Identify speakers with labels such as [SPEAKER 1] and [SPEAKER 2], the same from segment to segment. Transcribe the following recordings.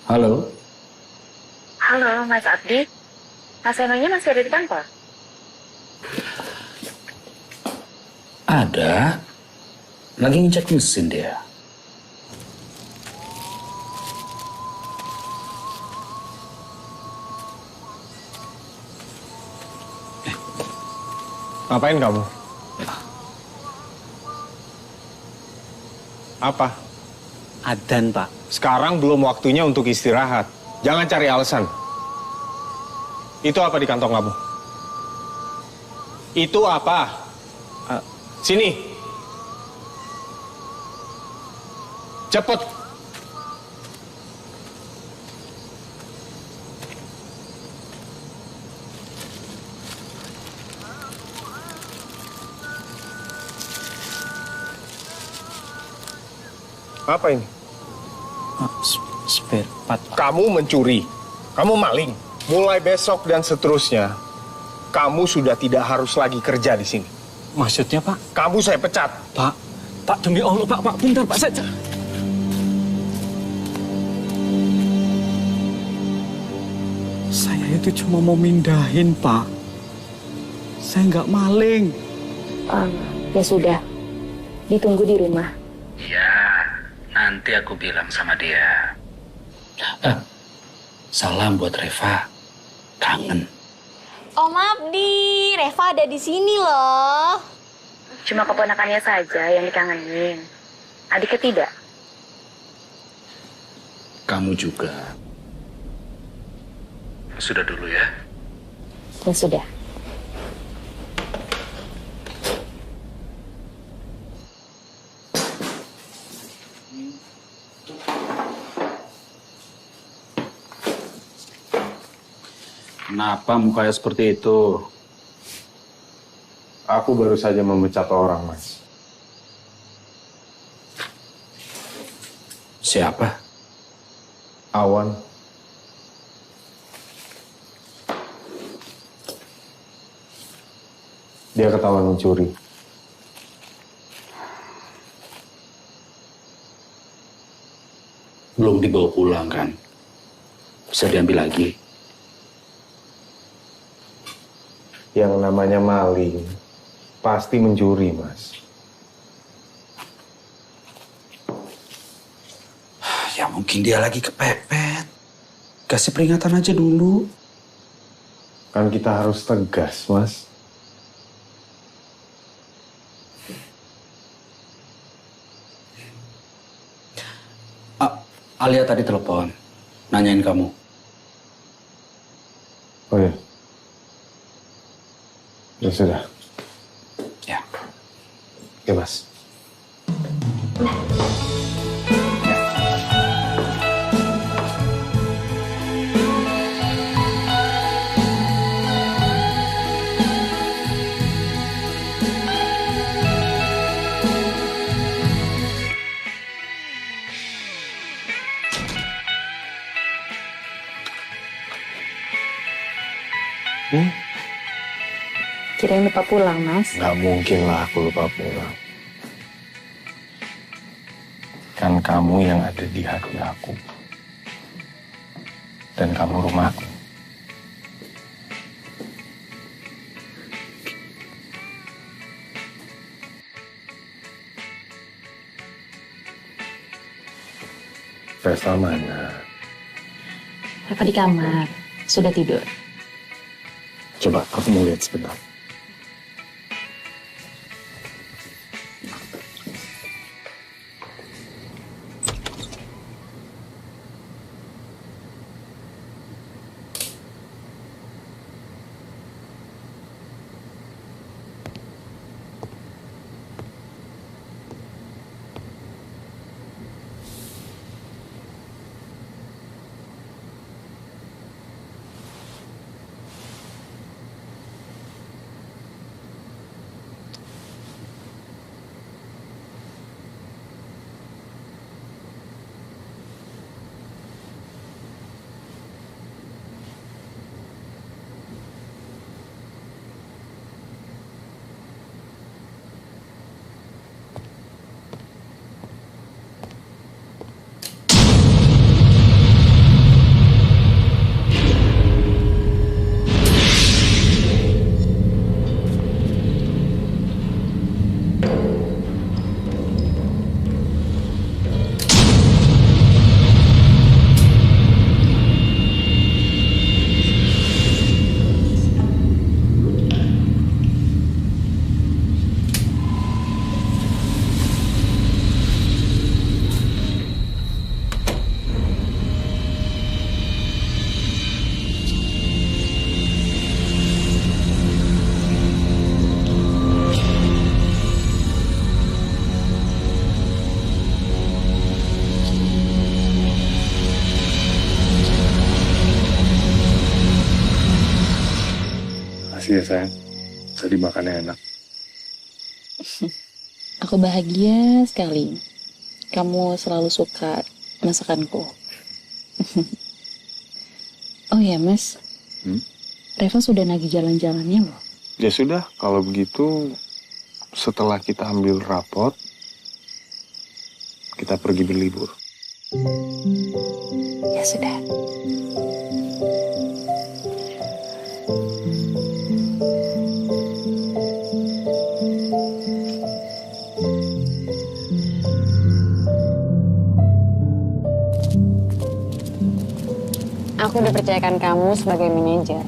[SPEAKER 1] Halo,
[SPEAKER 2] Halo, Mas Abdi. Mas Enonya masih ada di kantor?
[SPEAKER 1] ada. Lagi ngecek mesin dia.
[SPEAKER 3] Ngapain kamu? Apa?
[SPEAKER 4] Adzan, Pak.
[SPEAKER 3] Sekarang belum waktunya untuk istirahat. Jangan cari alasan. Itu apa di kantong kamu? Itu apa? Sini. Cepet. Apa ini?
[SPEAKER 4] Spare part.
[SPEAKER 3] Kamu mencuri. Kamu maling. Mulai besok dan seterusnya, kamu sudah tidak harus lagi kerja di sini.
[SPEAKER 4] Maksudnya, Pak?
[SPEAKER 3] Kamu saya pecat.
[SPEAKER 4] Pak, demi Allah, Pak, bentar, Pak, saya... Saya itu cuma mau mindahin, Pak. Saya nggak maling.
[SPEAKER 2] Ya sudah, ditunggu di rumah.
[SPEAKER 1] Ya, nanti aku bilang sama dia. Salam buat Reva. Kangen.
[SPEAKER 5] Om Abdi, Reva ada di sini loh.
[SPEAKER 2] Cuma keponakannya saja yang dikangenin. Adiknya tidak.
[SPEAKER 1] Kamu juga. Sudah dulu ya.
[SPEAKER 2] Ya sudah.
[SPEAKER 1] Kenapa mukanya seperti itu?
[SPEAKER 3] Aku baru saja memecat orang, Mas.
[SPEAKER 1] Siapa?
[SPEAKER 3] Awan. Dia ketahuan mencuri.
[SPEAKER 1] Belum dibawa pulang kan? Bisa diambil lagi.
[SPEAKER 3] Yang namanya maling pasti mencuri, Mas.
[SPEAKER 1] Ya mungkin dia lagi kepepet. Kasih peringatan aja dulu.
[SPEAKER 3] Kan kita harus tegas, Mas.
[SPEAKER 1] Alia tadi telepon, nanyain kamu.
[SPEAKER 3] Oh ya. Ya sudah.
[SPEAKER 1] Ya.
[SPEAKER 3] Oke, Mas.
[SPEAKER 2] Kirain lupa pulang, Mas.
[SPEAKER 3] Nggak mungkin lah aku lupa pulang. Kan kamu yang ada di hati aku. Dan kamu rumahku. Pesta mana?
[SPEAKER 2] Reva di kamar. Sudah tidur.
[SPEAKER 3] Coba, aku mau lihat sebentar. Makasih ya sayang. Tadi makannya enak.
[SPEAKER 6] Aku bahagia sekali. Kamu selalu suka masakanku. Oh ya Mas, Reva sudah nagih jalan-jalannya loh.
[SPEAKER 3] Ya sudah, kalau begitu setelah kita ambil rapot, kita pergi berlibur.
[SPEAKER 6] Ya sudah.
[SPEAKER 7] Aku dipercayakan kamu sebagai manajer.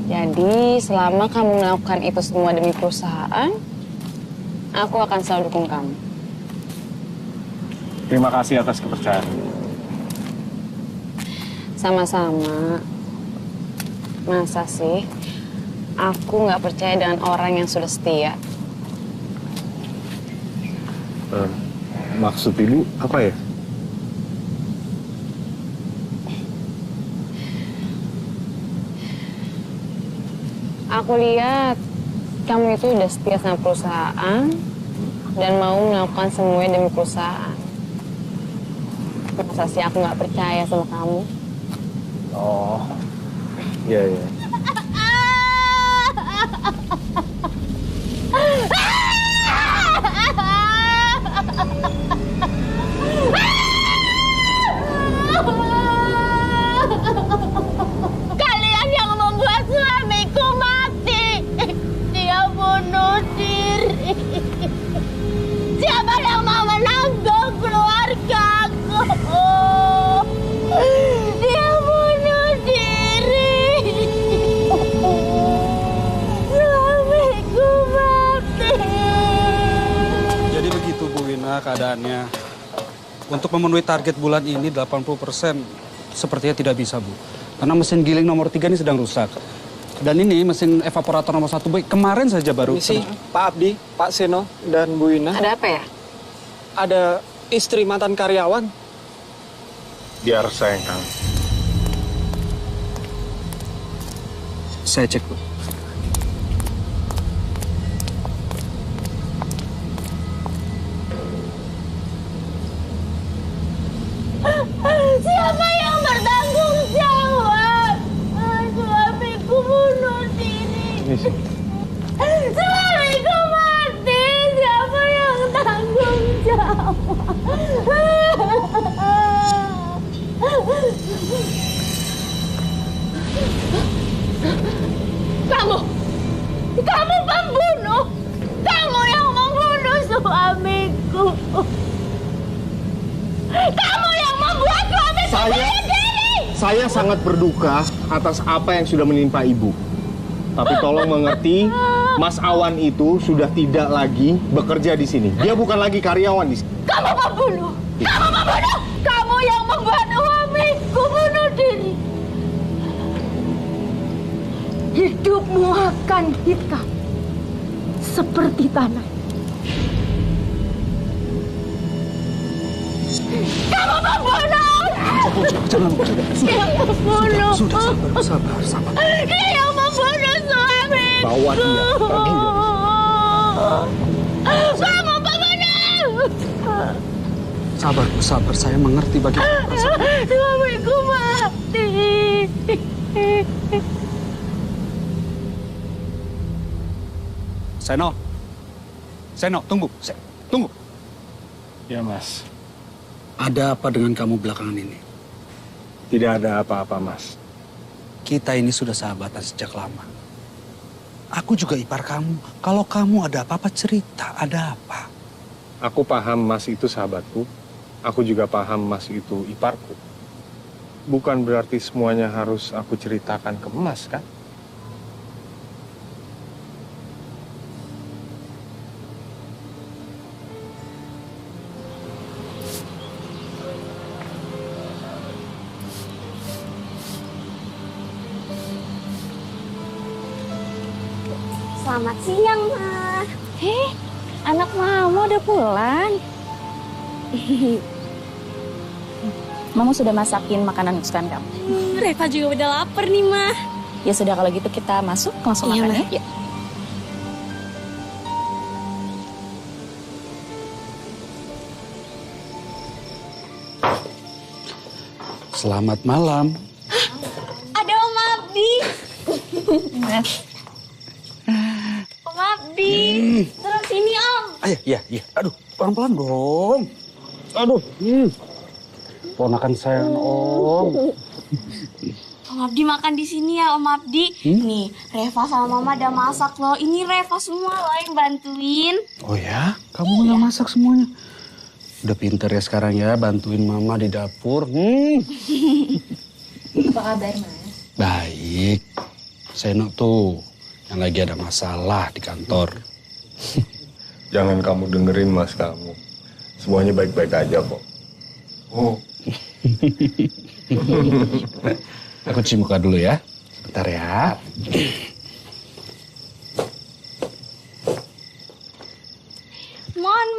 [SPEAKER 7] Jadi, selama kamu melakukan itu semua demi perusahaan, aku akan selalu dukung kamu.
[SPEAKER 3] Terima kasih atas kepercayaan.
[SPEAKER 7] Sama-sama. Masa sih aku nggak percaya dengan orang yang sudah setia?
[SPEAKER 3] Maksud ibu apa ya?
[SPEAKER 7] Aku lihat kamu itu udah setia sama perusahaan dan mau melakukan semuanya demi perusahaan. Masa sih aku nggak percaya sama kamu?
[SPEAKER 3] Oh, iya.
[SPEAKER 5] Kalian yang membuat suamiku mati. Dia bunuh diri. Siapa yang mau menanggung keluargaku? Dia bunuh diri. Suamiku mati.
[SPEAKER 1] Jadi begitu Bu Wina keadaannya. Untuk memenuhi target bulan ini 80% sepertinya tidak bisa Bu. Karena mesin giling nomor 3 ini sedang rusak. Dan ini mesin evaporator nomor 1 Bu kemarin saja baru.
[SPEAKER 4] Misi, Pak Abdi, Pak Seno, dan Bu Wina.
[SPEAKER 7] Ada apa ya?
[SPEAKER 4] Ada istri mantan karyawan.
[SPEAKER 3] Biar saya yang tahu.
[SPEAKER 1] Saya cek Bu.
[SPEAKER 5] Siapa yang bertanggung jawab? Suamiku bunuh diri.
[SPEAKER 3] Misi.
[SPEAKER 5] Suamiku mati. Siapa yang tanggung jawab? Kamu pembunuh. Kamu yang membunuh suamiku. Kamu yang membuat suamiku bunuh diri.
[SPEAKER 3] Saya sangat berduka atas apa yang sudah menimpa ibu. Tapi tolong mengerti, Mas Awan itu sudah tidak lagi bekerja di sini. Dia bukan lagi karyawan di sini.
[SPEAKER 5] Kamu pembunuh. Kamu pembunuh. Kamu yang membuat suamiku bunuh diri. Hidupmu akan hitam seperti tanah. Kamu pembunuh!
[SPEAKER 1] Jangan Bu.
[SPEAKER 5] Dia membunuh.
[SPEAKER 1] Sudah sabar.
[SPEAKER 5] Dia yang membunuh suamiku.
[SPEAKER 3] Bawa dia pergi.
[SPEAKER 5] Kamu pembunuh!
[SPEAKER 1] Sabar Bu, sabar. Saya mengerti bagaimana perasaan.
[SPEAKER 5] Suamiku mati.
[SPEAKER 1] Seno, tunggu. Tunggu.
[SPEAKER 3] Ya, Mas.
[SPEAKER 1] Ada apa dengan kamu belakangan ini?
[SPEAKER 3] Tidak ada apa-apa, Mas.
[SPEAKER 1] Kita ini sudah sahabatan sejak lama. Aku juga ipar kamu. Kalau kamu ada apa-apa cerita, ada apa?
[SPEAKER 3] Aku paham Mas itu sahabatku. Aku juga paham Mas itu iparku. Bukan berarti semuanya harus aku ceritakan ke Mas, kan?
[SPEAKER 5] Selamat siang, Ma. Anak Mama udah pulang.
[SPEAKER 6] Mama sudah masakin makanan kesukaan kamu.
[SPEAKER 5] Reva juga udah lapar nih, Ma.
[SPEAKER 6] Ya sudah kalau gitu kita masuk langsung
[SPEAKER 7] Iya,
[SPEAKER 6] makan
[SPEAKER 7] Ma.
[SPEAKER 6] ya. Yuk.
[SPEAKER 1] Selamat malam.
[SPEAKER 5] Ada Om Abdi. Om Abdi. Terus sini Om.
[SPEAKER 1] Ayo, iya. Aduh, pelan-pelan dong. Aduh. Ponakan saya, Om.
[SPEAKER 5] Om Abdi makan di sini ya Om Abdi. Nih, Reva sama Mama udah masak loh. Ini Reva semua loh yang bantuin.
[SPEAKER 1] Oh ya? Kamu yang masak semuanya? Udah pinter ya sekarang ya, bantuin Mama di dapur.
[SPEAKER 6] Apa kabar, Mas?
[SPEAKER 1] Baik. Seno tuh yang lagi ada masalah di kantor.
[SPEAKER 3] Jangan kamu dengerin mas kamu. Semuanya baik-baik aja kok. Oh.
[SPEAKER 1] Aku cuci muka dulu ya. Bentar ya.
[SPEAKER 5] Mon,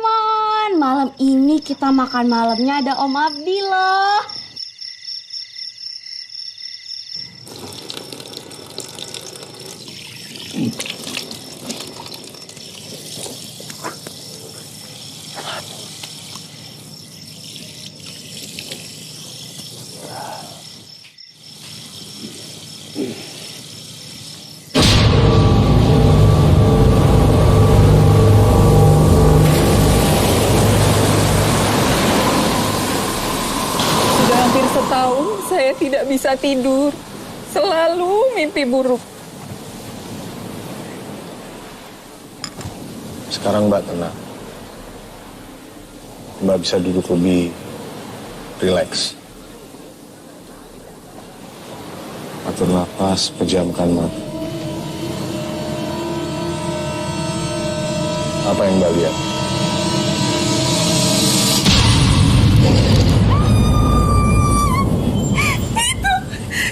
[SPEAKER 5] malam ini kita makan malamnya ada Om Abdi loh.
[SPEAKER 8] Sudah hampir setahun saya tidak bisa tidur. Selalu mimpi buruk.
[SPEAKER 3] Sekarang Mbak tenang. Mbak bisa duduk lebih rileks. Atur napas, pejamkan mata. Apa yang Mbak lihat?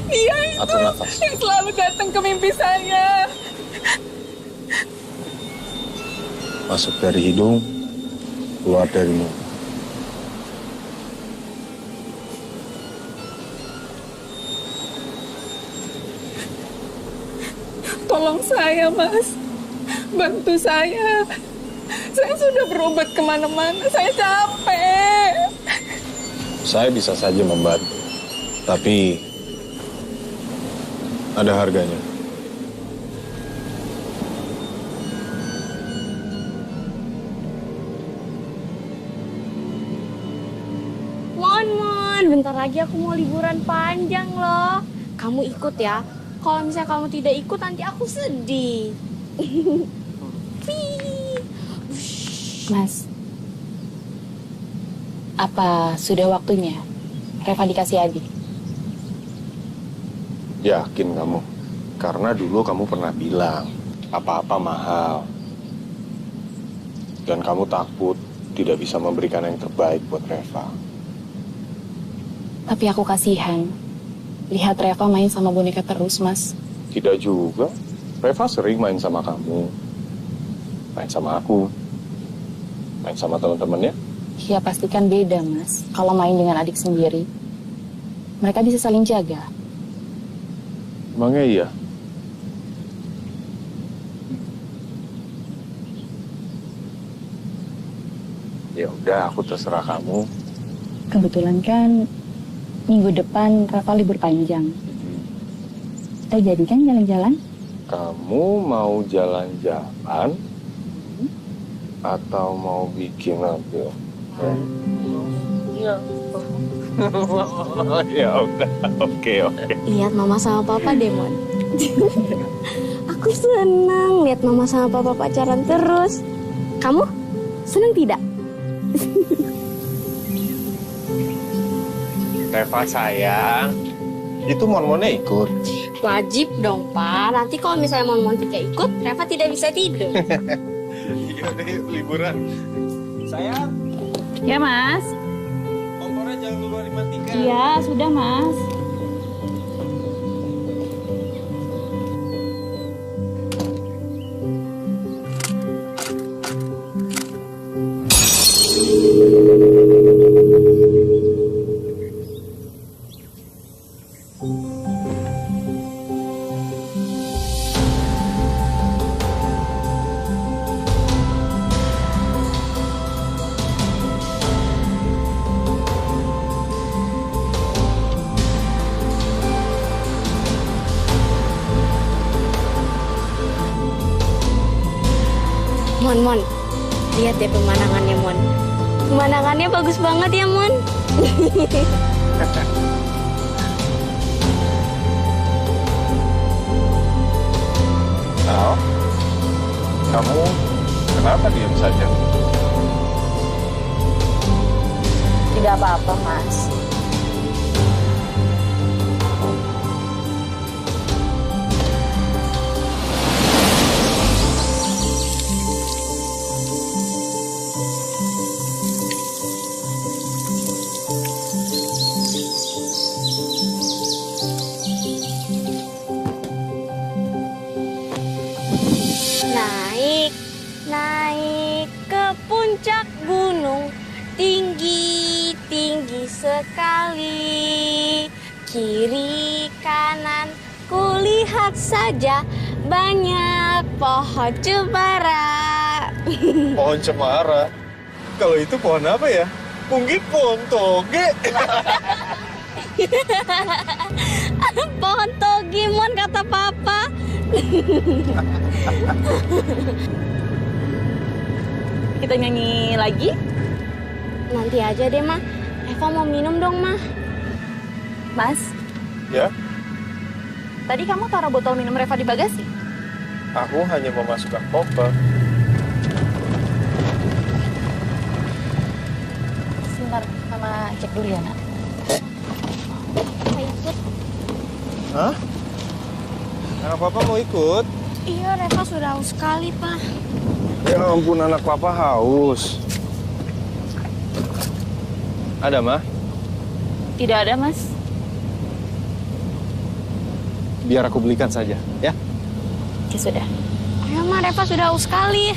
[SPEAKER 8] Dia itu
[SPEAKER 3] Atur nafas.
[SPEAKER 8] yang selalu datang ke mimpi saya.
[SPEAKER 3] Masuk dari hidung, keluar dari mulut.
[SPEAKER 8] Tolong saya, Mas. Bantu saya. Saya sudah berobat kemana-mana. Saya capek.
[SPEAKER 3] Saya bisa saja membantu, tapi ada harganya.
[SPEAKER 5] Mon, bentar lagi aku mau liburan panjang loh. Kamu ikut ya. Kalau misalnya kamu tidak ikut nanti aku sedih.
[SPEAKER 6] Mas, apa sudah waktunya Reva dikasih Adi?
[SPEAKER 3] Yakin kamu? Karena dulu kamu pernah bilang apa-apa mahal. Dan kamu takut tidak bisa memberikan yang terbaik buat Reva.
[SPEAKER 6] Tapi aku kasihan. Lihat Reva main sama boneka terus, Mas.
[SPEAKER 3] Tidak juga. Reva sering main sama kamu. Main sama aku. Main sama teman-temannya.
[SPEAKER 6] Ya pastikan beda, Mas. Kalau main dengan adik sendiri. Mereka bisa saling jaga.
[SPEAKER 3] Emangnya iya? Ya udah, aku terserah kamu.
[SPEAKER 6] Kebetulan kan minggu depan Reva libur panjang. Kita jadi kan jalan-jalan?
[SPEAKER 3] Kamu mau jalan-jalan atau mau bikin mobil? Ya udah, oke.
[SPEAKER 5] Lihat Mama sama Papa deh, Mon. Aku senang lihat Mama sama Papa pacaran terus. Kamu senang tidak?
[SPEAKER 3] Reva sayang, itu Mon-Monnya ikut.
[SPEAKER 5] Wajib dong, Pak. Nanti kalau misalnya Mon tidak ikut, Reva tidak bisa tidur.
[SPEAKER 3] Iya deh, liburan. Sayang,
[SPEAKER 6] Ya, Mas.
[SPEAKER 3] kompornya jangan lupa dimatikan.
[SPEAKER 6] Iya, sudah, Mas.
[SPEAKER 5] Mon. Lihat deh pemandangannya, Mon. Pemandangannya bagus banget ya, Mon.
[SPEAKER 3] Nah, kamu kenapa diam saja?
[SPEAKER 5] Tidak apa-apa, Mas. Naik ke puncak gunung, tinggi sekali. Kiri kanan kulihat saja, banyak pohon cemara.
[SPEAKER 3] Pohon cemara? Kalau itu pohon apa ya? Mungkin pohon toge.
[SPEAKER 5] Pohon toge, Mon, kata Papa.
[SPEAKER 8] Kita nyanyi lagi?
[SPEAKER 5] Nanti aja deh, Ma. Eva mau minum dong, Ma.
[SPEAKER 8] Mas,
[SPEAKER 3] Ya,
[SPEAKER 8] tadi kamu taruh botol minum Reva di bagasi?
[SPEAKER 3] aku hanya memasukkan koper.
[SPEAKER 8] Sebentar, Mama cek dulu ya, Nak.
[SPEAKER 5] Ikut.
[SPEAKER 3] Hah? Anak papa mau ikut?
[SPEAKER 5] Iya, Reva sudah haus sekali, Pak.
[SPEAKER 3] Ya ampun, anak papa haus. Ada, Ma?
[SPEAKER 8] Tidak ada, Mas.
[SPEAKER 3] Biar aku belikan saja, ya?
[SPEAKER 8] Ya sudah.
[SPEAKER 5] Ayo, Ma, Reva sudah haus sekali.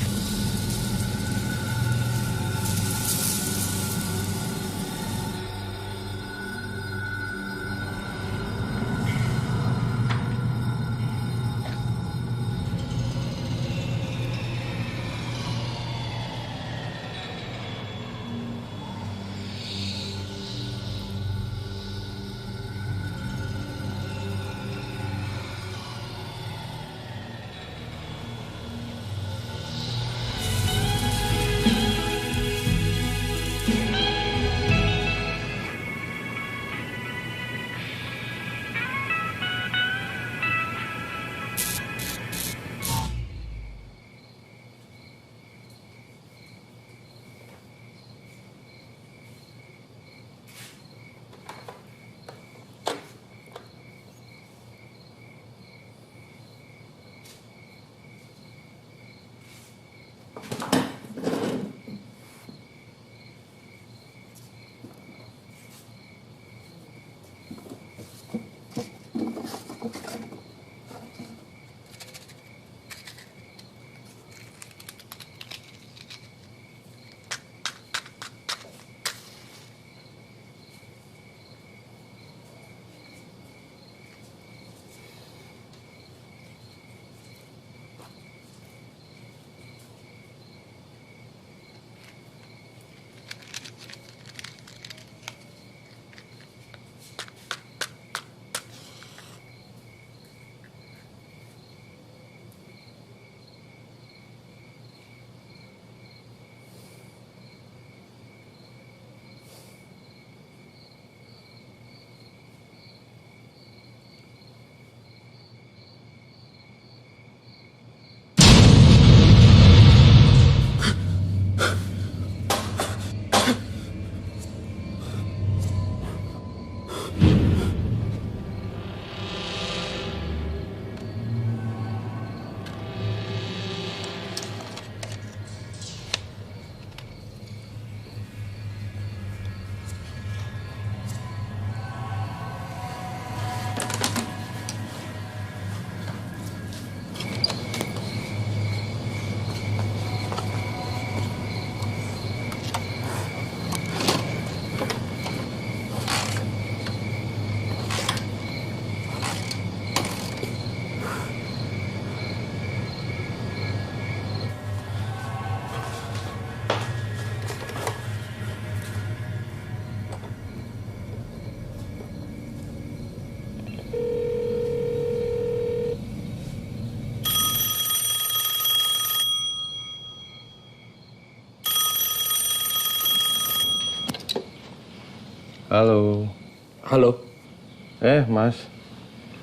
[SPEAKER 3] Halo.
[SPEAKER 1] Halo,
[SPEAKER 3] Mas.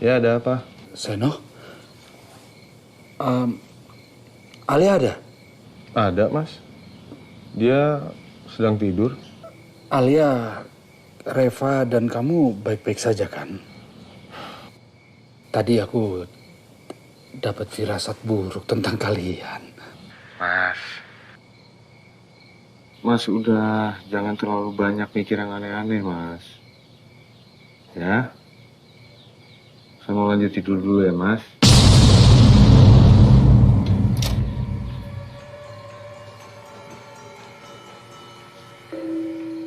[SPEAKER 3] Ya, ada apa?
[SPEAKER 1] Seno. Alia ada?
[SPEAKER 3] Ada, Mas. Dia sedang tidur.
[SPEAKER 1] Alia, Reva, dan kamu baik-baik saja kan? Tadi aku dapat firasat buruk tentang kalian.
[SPEAKER 3] Mas, udah jangan terlalu banyak mikir yang aneh-aneh, Mas. Ya? Saya mau lanjut tidur dulu ya, Mas.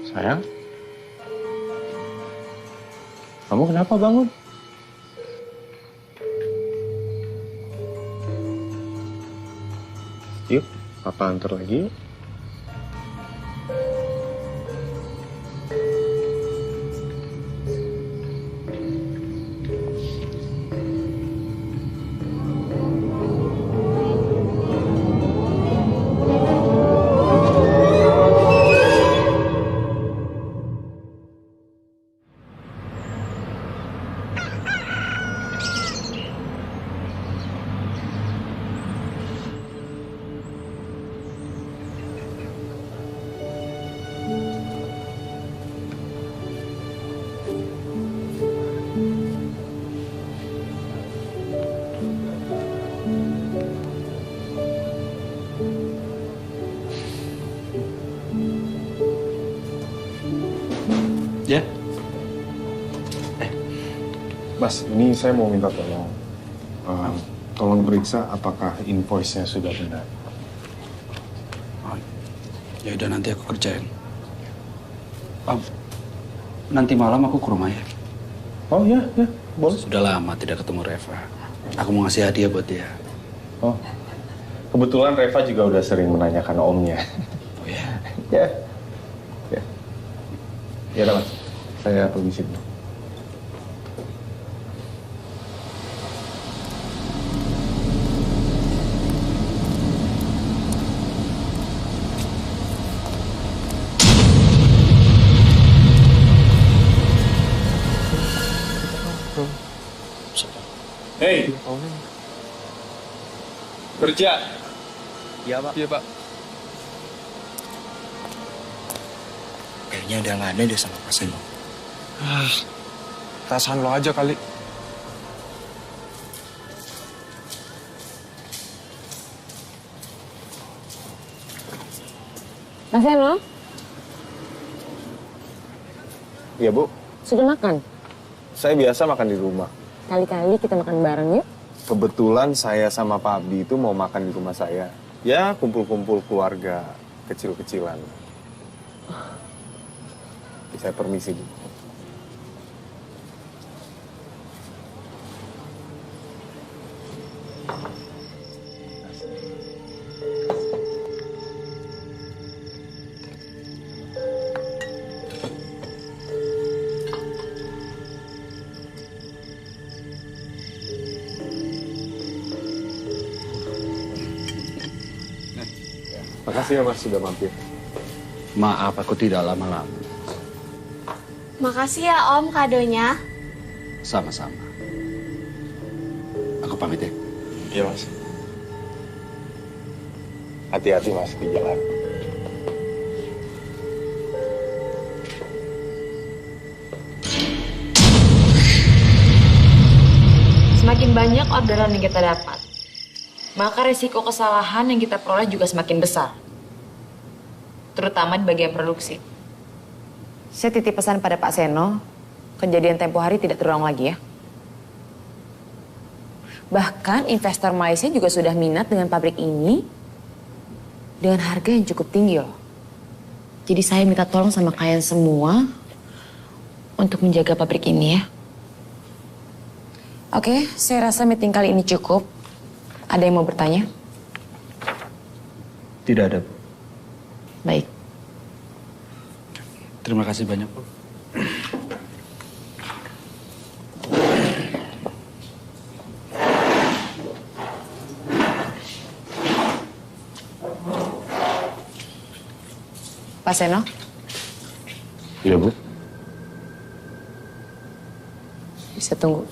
[SPEAKER 3] Sayang? Kamu kenapa bangun? Yuk, Papa antar lagi yuk.
[SPEAKER 1] Ya?
[SPEAKER 3] Mas, ini saya mau minta tolong. Tolong periksa apakah invoice-nya sudah benar.
[SPEAKER 1] Oh, ya udah nanti aku kerjain. Nanti malam aku ke rumah ya.
[SPEAKER 3] Oh ya, boleh.
[SPEAKER 1] Sudah lama tidak ketemu Reva. Aku mau ngasih hadiah buat dia.
[SPEAKER 3] Oh, kebetulan Reva juga udah sering menanyakan omnya.
[SPEAKER 1] Oh ya?
[SPEAKER 3] Ya. Ya udah, Mas. Saya permisi dulu.
[SPEAKER 4] Hei. Kerja.
[SPEAKER 9] Iya, Pak.
[SPEAKER 4] Iya, Pak.
[SPEAKER 9] Kayaknya udah nggak ada deh sama Pak Seno.
[SPEAKER 4] Perasaan lo aja kali.
[SPEAKER 7] Mas Seno,
[SPEAKER 3] Iya, Bu.
[SPEAKER 7] sudah makan?
[SPEAKER 3] Saya biasa makan di rumah.
[SPEAKER 7] Kali-kali kita makan bareng yuk.
[SPEAKER 3] Kebetulan saya sama Pak Abdi itu mau makan di rumah saya. Ya, kumpul-kumpul keluarga kecil-kecilan. Saya permisi dulu. Makasih ya, Mas, sudah mampir.
[SPEAKER 1] Maaf, aku tidak lama-lama.
[SPEAKER 5] Makasih ya Om kadonya.
[SPEAKER 1] Sama-sama. Aku pamit ya.
[SPEAKER 3] Iya, Mas. Hati-hati, Mas, di jalan.
[SPEAKER 10] Semakin banyak orderan yang kita dapat, maka risiko kesalahan yang kita peroleh juga semakin besar. Terutama di bagian produksi. Saya titip pesan pada Pak Seno, kejadian tempo hari tidak terulang lagi ya. Bahkan investor Malaysia juga sudah minat dengan pabrik ini dengan harga yang cukup tinggi loh. Jadi saya minta tolong sama kalian semua untuk menjaga pabrik ini ya. Oke, saya rasa meeting kali ini cukup. Ada yang mau bertanya?
[SPEAKER 1] Tidak ada, Bu.
[SPEAKER 10] Baik.
[SPEAKER 1] Terima kasih banyak, Bu.
[SPEAKER 10] Pak Seno,
[SPEAKER 3] Iya, Bu.
[SPEAKER 7] Bisa tunggu.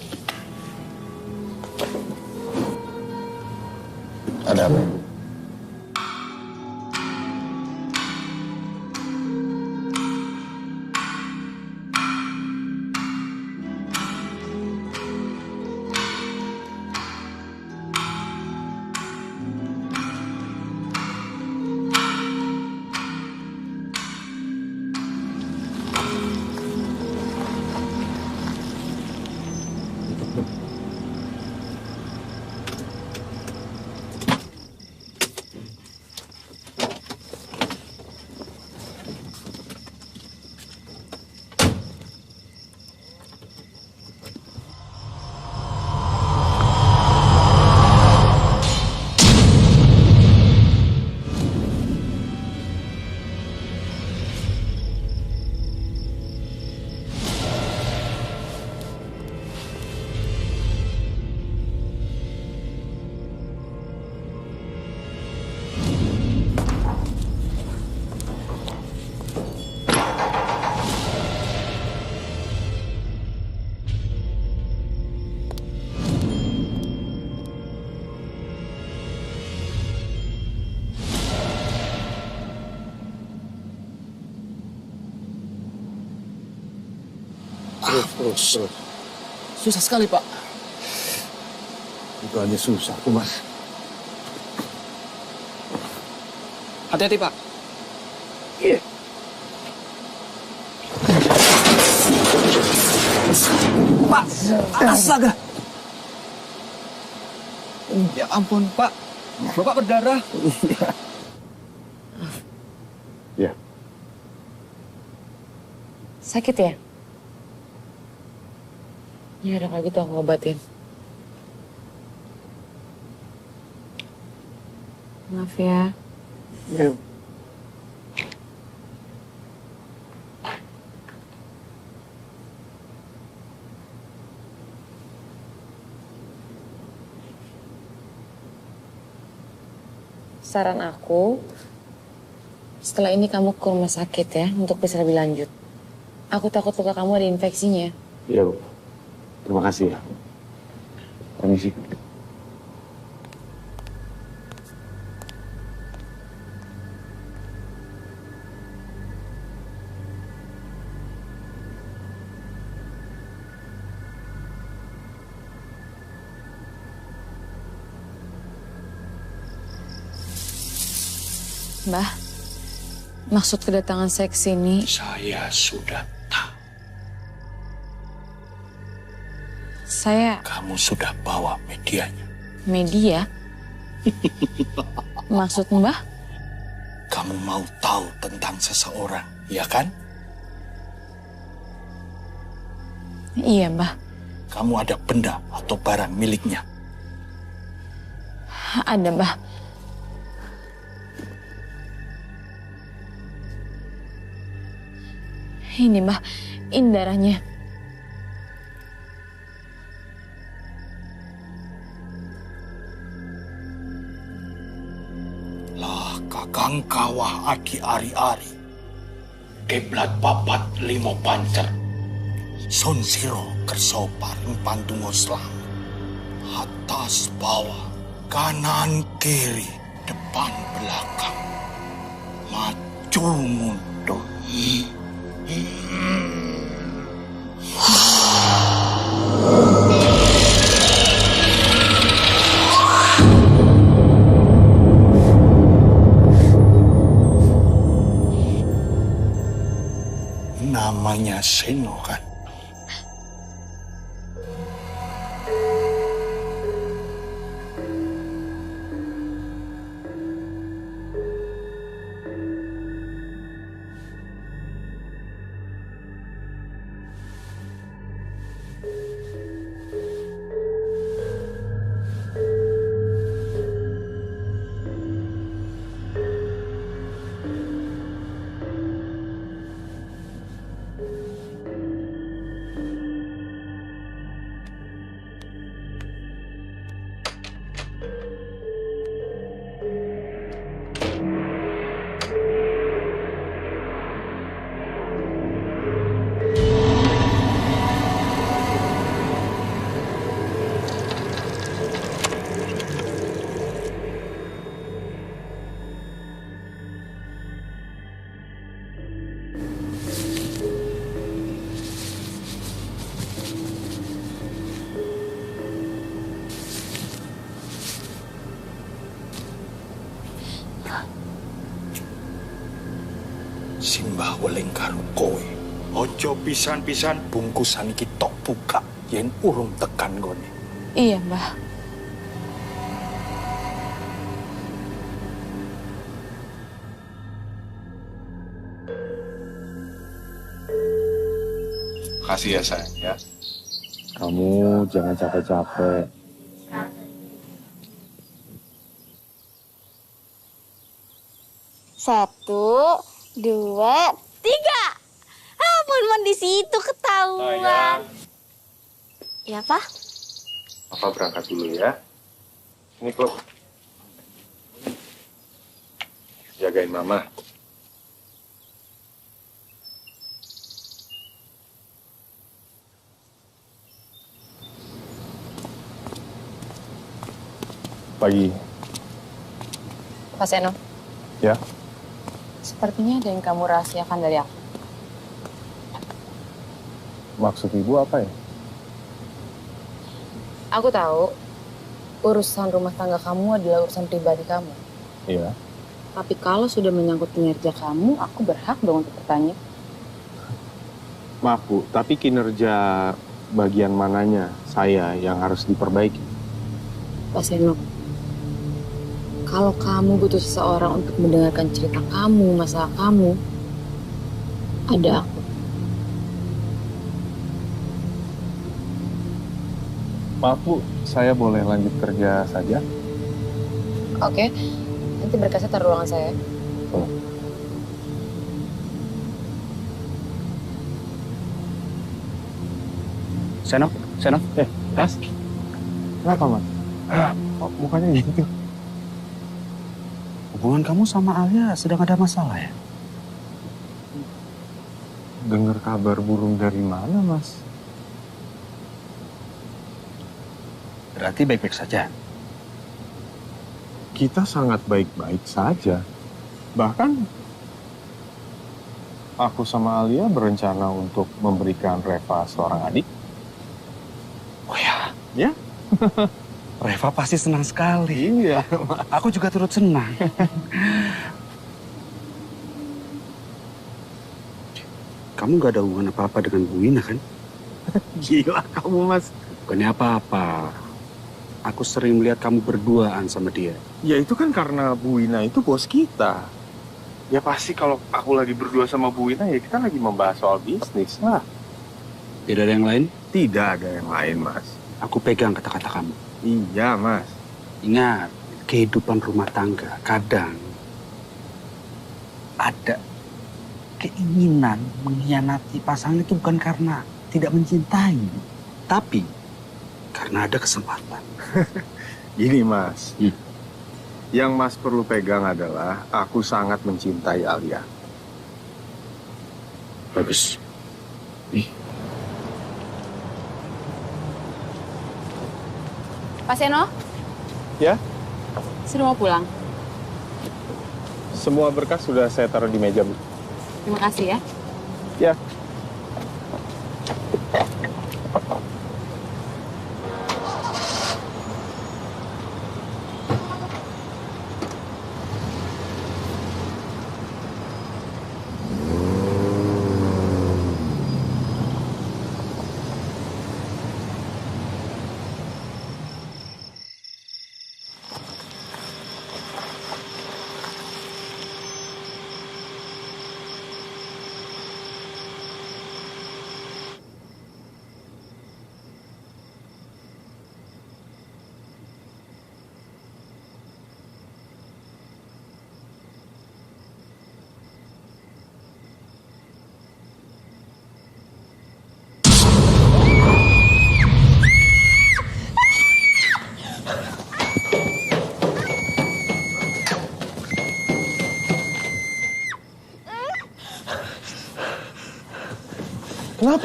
[SPEAKER 3] Ada apa? Terus. Susah sekali, Pak. Itu hanya susah, Mas.
[SPEAKER 1] Hati-hati, Pak.
[SPEAKER 3] Iya.
[SPEAKER 1] Pak, astaga. Ya ampun, Pak. Bapak berdarah.
[SPEAKER 3] Iya.
[SPEAKER 7] Sakit ya? Ya udah kalau gitu aku obatin. Maaf ya.
[SPEAKER 3] Iya.
[SPEAKER 7] Saran aku, setelah ini kamu ke rumah sakit ya untuk bisa lebih lanjut. Aku takut luka kamu ada infeksinya.
[SPEAKER 3] Iya, Bu. Terima kasih ya. Permisi.
[SPEAKER 7] Mbah, maksud kedatangan saya ke sini.
[SPEAKER 9] Saya sudah tahu.
[SPEAKER 7] Saya...
[SPEAKER 9] Kamu sudah bawa medianya.
[SPEAKER 7] Media? Maksud Mbah?
[SPEAKER 9] Kamu mau tahu tentang seseorang, ya kan?
[SPEAKER 7] Iya, Mbah.
[SPEAKER 9] Kamu ada benda atau barang miliknya?
[SPEAKER 7] Ada, Mbah. Ini, Mbah. Ini darahnya.
[SPEAKER 9] Lah kakang kawah adi ari-ari. Kiblat papat limo pancer. Sun siro kerso paring pantungo selang. Atas bawah, kanan kiri, depan belakang. Maju mundur. Namanya Seno kan? simbah weling karo kowe. Ojo pisan-pisan bungkusan iki tok buka yen urung tekan gone.
[SPEAKER 7] Iya, Mbah.
[SPEAKER 3] Makasih ya sayang ya. Kamu jangan capek-capek.
[SPEAKER 5] Satu, dua, tiga. Ah, Mon di situ ketahuan. Ya, Pak?
[SPEAKER 3] Papa berangkat dulu ya. Ini kok. Jagain mama. Pagi.
[SPEAKER 7] Pak Seno,
[SPEAKER 3] Ya.
[SPEAKER 7] sepertinya ada yang kamu rahasiakan dari aku.
[SPEAKER 3] Maksud ibu apa ya?
[SPEAKER 7] Aku tahu urusan rumah tangga kamu adalah urusan pribadi kamu.
[SPEAKER 3] Iya.
[SPEAKER 7] Tapi kalau sudah menyangkut kinerja kamu, aku berhak dong untuk bertanya.
[SPEAKER 3] Maaf Bu, tapi kinerja bagian mananya saya yang harus diperbaiki?
[SPEAKER 7] Pak Seno, kalau kamu butuh seseorang untuk mendengarkan cerita kamu, masalah kamu, ada aku.
[SPEAKER 3] Maaf Bu, saya boleh lanjut kerja saja?
[SPEAKER 7] Oke, nanti berkasnya taruh ruangan saya.
[SPEAKER 3] Oh.
[SPEAKER 1] Seno, Seno.
[SPEAKER 3] Mas? Kenapa, Mas? Kok mukanya gitu?
[SPEAKER 1] Hubungan kamu sama Alia sedang ada masalah ya?
[SPEAKER 3] Dengar kabar burung dari mana, Mas?
[SPEAKER 1] Berarti baik-baik saja.
[SPEAKER 3] Kita sangat baik-baik saja. Bahkan aku sama Alia berencana untuk memberikan Reva seorang adik.
[SPEAKER 1] Oh ya?
[SPEAKER 3] Ya?
[SPEAKER 1] Reva pasti senang sekali.
[SPEAKER 3] Iya.
[SPEAKER 1] Aku juga turut senang. Kamu gak ada hubungan apa-apa dengan Bu Ina kan?
[SPEAKER 3] Gila kamu, Mas.
[SPEAKER 1] Bukannya apa-apa. Aku sering melihat kamu berduaan sama dia.
[SPEAKER 3] Ya itu kan karena Bu Ina itu bos kita. Ya pasti kalau aku lagi berdua sama Bu Ina ya kita lagi membahas soal bisnis lah.
[SPEAKER 1] Tidak ada yang lain?
[SPEAKER 3] Tidak ada yang lain, Mas.
[SPEAKER 1] Aku pegang kata-kata kamu.
[SPEAKER 3] Iya, Mas.
[SPEAKER 1] Ingat, kehidupan rumah tangga kadang ada keinginan mengkhianati pasangan itu bukan karena tidak mencintai, tapi karena ada kesempatan.
[SPEAKER 3] Gini, Mas. Yang Mas perlu pegang adalah aku sangat mencintai Alia.
[SPEAKER 1] Bagus.
[SPEAKER 7] Pak Seno,
[SPEAKER 3] Ya?
[SPEAKER 7] sudah mau pulang?
[SPEAKER 3] Semua berkas sudah saya taruh di meja, Bu.
[SPEAKER 7] Terima kasih ya.
[SPEAKER 3] Ya.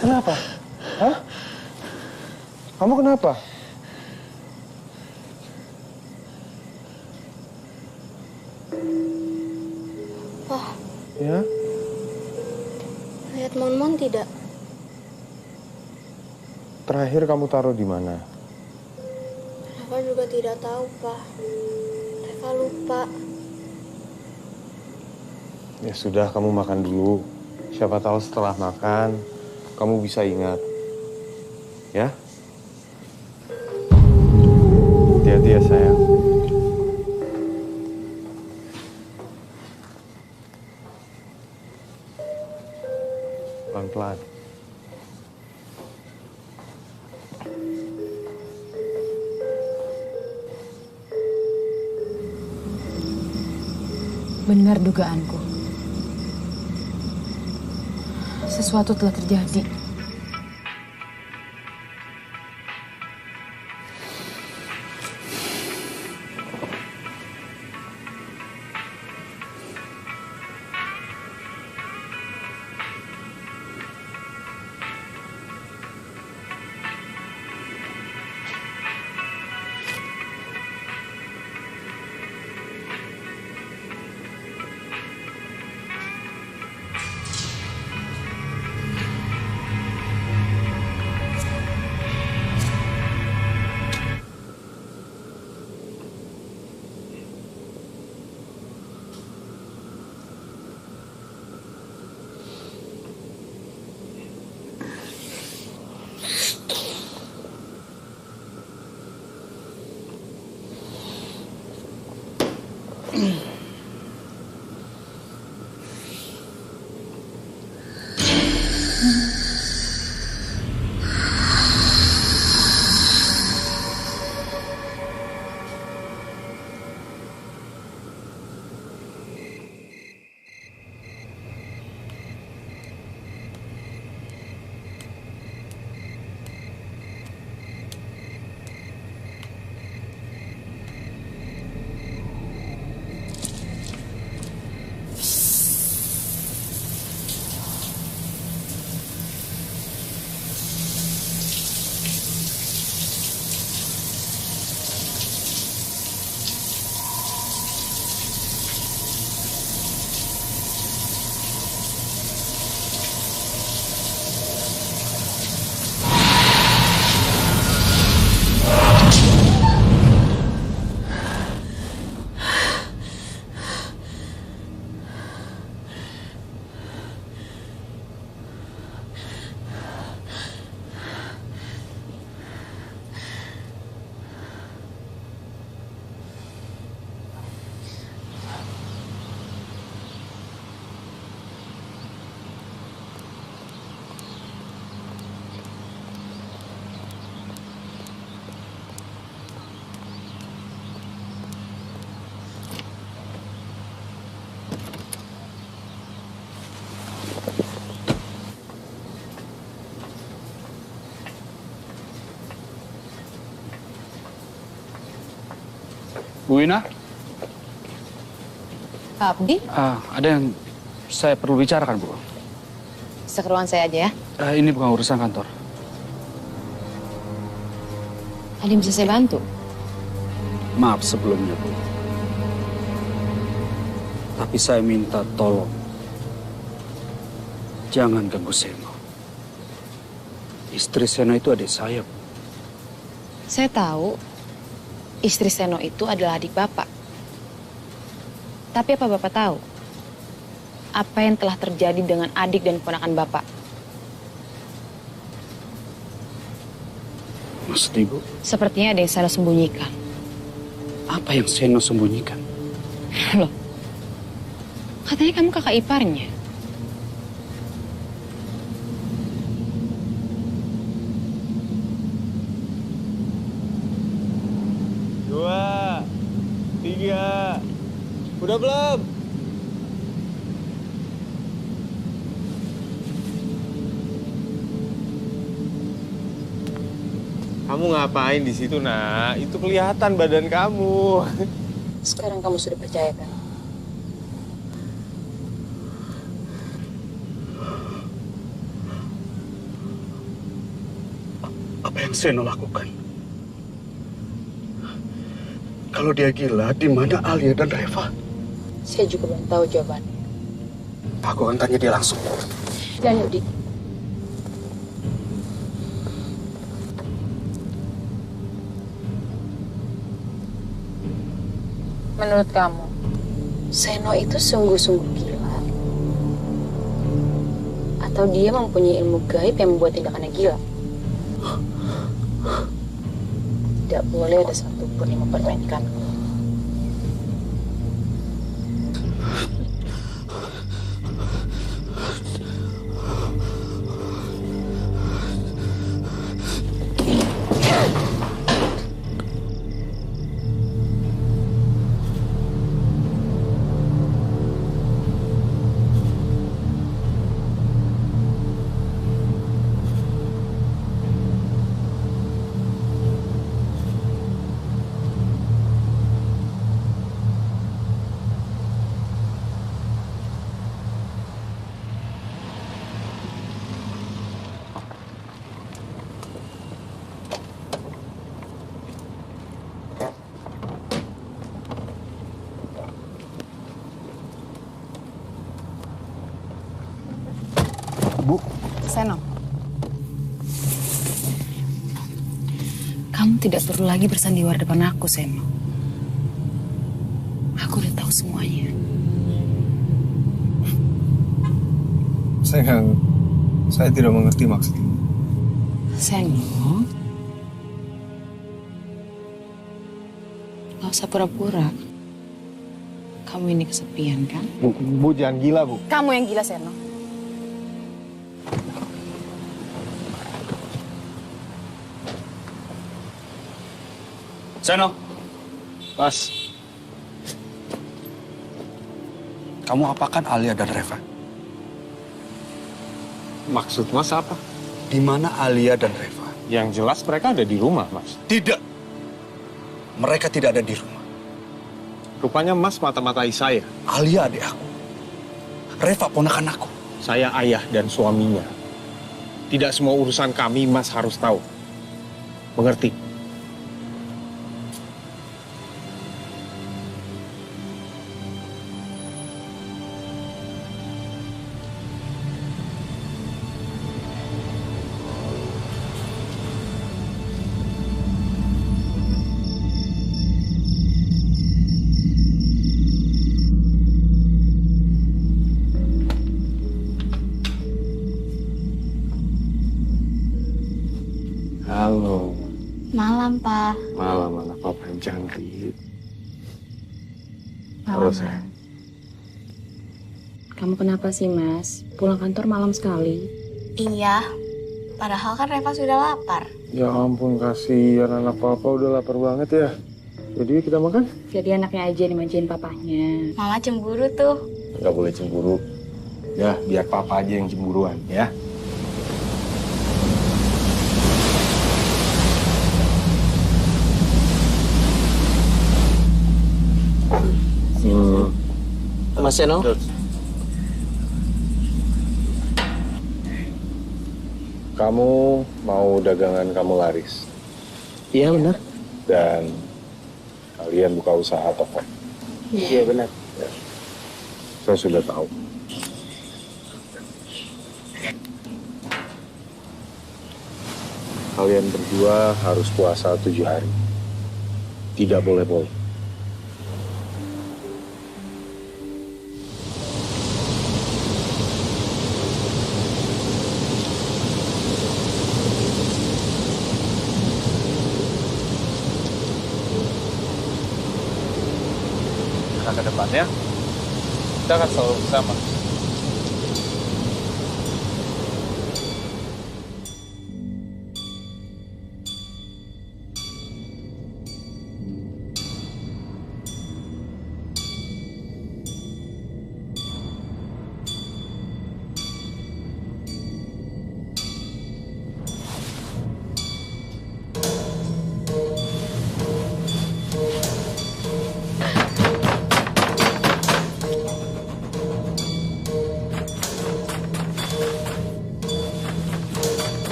[SPEAKER 3] Kenapa? Hah? Kamu kenapa?
[SPEAKER 5] Wah,
[SPEAKER 3] Ya?
[SPEAKER 5] lihat Mon tidak?
[SPEAKER 3] Terakhir kamu taruh di mana?
[SPEAKER 5] Reva juga tidak tahu, Pak. Reva lupa.
[SPEAKER 3] Ya sudah, kamu makan dulu. Siapa tahu setelah makan, kamu bisa ingat. Ya? Hati-hati ya sayang. Pelan-pelan.
[SPEAKER 10] Benar dugaanku. Sesuatu telah terjadi.
[SPEAKER 1] Bu Wina,
[SPEAKER 10] Pak Abdi,
[SPEAKER 1] ada yang saya perlu bicarakan, Bu.
[SPEAKER 10] bisa ke ruangan saya aja ya.
[SPEAKER 1] Ini bukan urusan kantor.
[SPEAKER 10] Ada yang bisa saya bantu?
[SPEAKER 1] Maaf sebelumnya, Bu. Tapi saya minta tolong. Jangan ganggu Seno. Istri Seno itu adik saya, Bu.
[SPEAKER 10] Saya tahu istri Seno itu adalah adik Bapak. Tapi apa Bapak tahu? Apa yang telah terjadi dengan adik dan keponakan Bapak?
[SPEAKER 1] Maksud Ibu?
[SPEAKER 10] Sepertinya ada yang salah sembunyikan.
[SPEAKER 1] Apa yang Seno sembunyikan?
[SPEAKER 10] Loh, katanya kamu kakak iparnya.
[SPEAKER 3] Dua, tiga, udah belum? Kamu ngapain di situ, Nak? Itu kelihatan badan kamu.
[SPEAKER 7] Sekarang kamu sudah percaya kan?
[SPEAKER 1] Apa yang Seno lakukan? Kalau dia gila, di mana Alia dan Reva?
[SPEAKER 7] Saya juga belum tahu jawabannya.
[SPEAKER 1] Aku akan tanya dia langsung.
[SPEAKER 7] Dan Yudi, menurut kamu, Seno itu sungguh-sungguh gila Atau dia mempunyai ilmu gaib yang membuat tindakannya gila? Tidak boleh ada satupun yang mempermainkanku.
[SPEAKER 3] Bu,
[SPEAKER 6] Seno,
[SPEAKER 10] Kamu tidak perlu lagi bersandiwara depan aku, Seno. Aku udah tahu semuanya.
[SPEAKER 4] Saya tidak mengerti maksudnya.
[SPEAKER 10] Seno, gak usah pura-pura. Kamu ini kesepian, kan?
[SPEAKER 3] Bu, jangan gila, Bu.
[SPEAKER 6] kamu yang gila, Seno.
[SPEAKER 1] Seno.
[SPEAKER 3] Mas,
[SPEAKER 1] Kamu apakan Alia dan Reva?
[SPEAKER 3] maksud Mas apa?
[SPEAKER 1] Di mana Alia dan Reva?
[SPEAKER 3] Yang jelas mereka ada di rumah, Mas.
[SPEAKER 1] Tidak. Mereka tidak ada di rumah.
[SPEAKER 3] Rupanya Mas mata-matai saya.
[SPEAKER 1] Alia adik aku. Reva ponakan aku.
[SPEAKER 3] Saya ayah dan suaminya. Tidak semua urusan kami Mas harus tahu. Mengerti? Halo.
[SPEAKER 5] Malam, Pak.
[SPEAKER 3] Malam anak papa yang cantik.
[SPEAKER 6] Malam,
[SPEAKER 3] Halo, sayang.
[SPEAKER 6] Kamu kenapa sih, Mas? Pulang kantor malam sekali.
[SPEAKER 5] Iya. Padahal kan Reva sudah lapar.
[SPEAKER 3] Ya ampun, kasihan anak papa udah lapar banget ya. Jadi yuk kita makan?
[SPEAKER 6] Jadi anaknya aja dimanjain papahnya.
[SPEAKER 5] Mama cemburu tuh.
[SPEAKER 3] Nggak boleh cemburu. Ya, biar papa aja yang cemburuan ya.
[SPEAKER 11] Mas Seno,
[SPEAKER 3] Kamu mau dagangan kamu laris.
[SPEAKER 11] iya benar.
[SPEAKER 3] Dan kalian buka usaha toko.
[SPEAKER 11] Iya benar.
[SPEAKER 3] Saya sudah tahu. Kalian berdua harus puasa 7 hari. Tidak boleh-boleh.
[SPEAKER 4] Nah, ke depannya kita akan selalu bersama.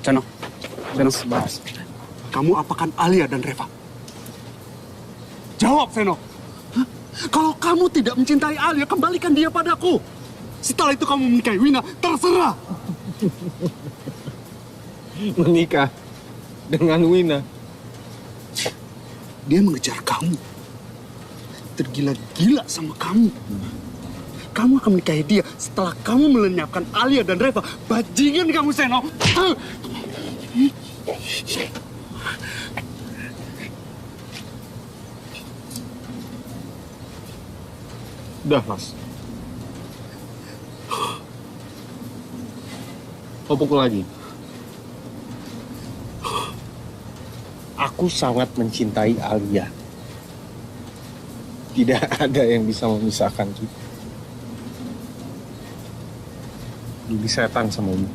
[SPEAKER 1] Seno. Kamu apakan Alia dan Reva? Jawab, Seno. Hah? Kalau kamu tidak mencintai Alia, kembalikan dia padaku. Setelah itu kamu menikahi Wina, terserah.
[SPEAKER 3] Menikah dengan Wina?
[SPEAKER 1] Dia mengejar kamu. Tergila-gila sama kamu. Kamu akan menikahi dia setelah kamu melenyapkan Alia dan Reva. Bajingan kamu, Seno.
[SPEAKER 3] Udah, Mas. Kau pukul lagi. Aku sangat mencintai Alia. Tidak ada yang bisa memisahkan kita. Jadi setan sama ini.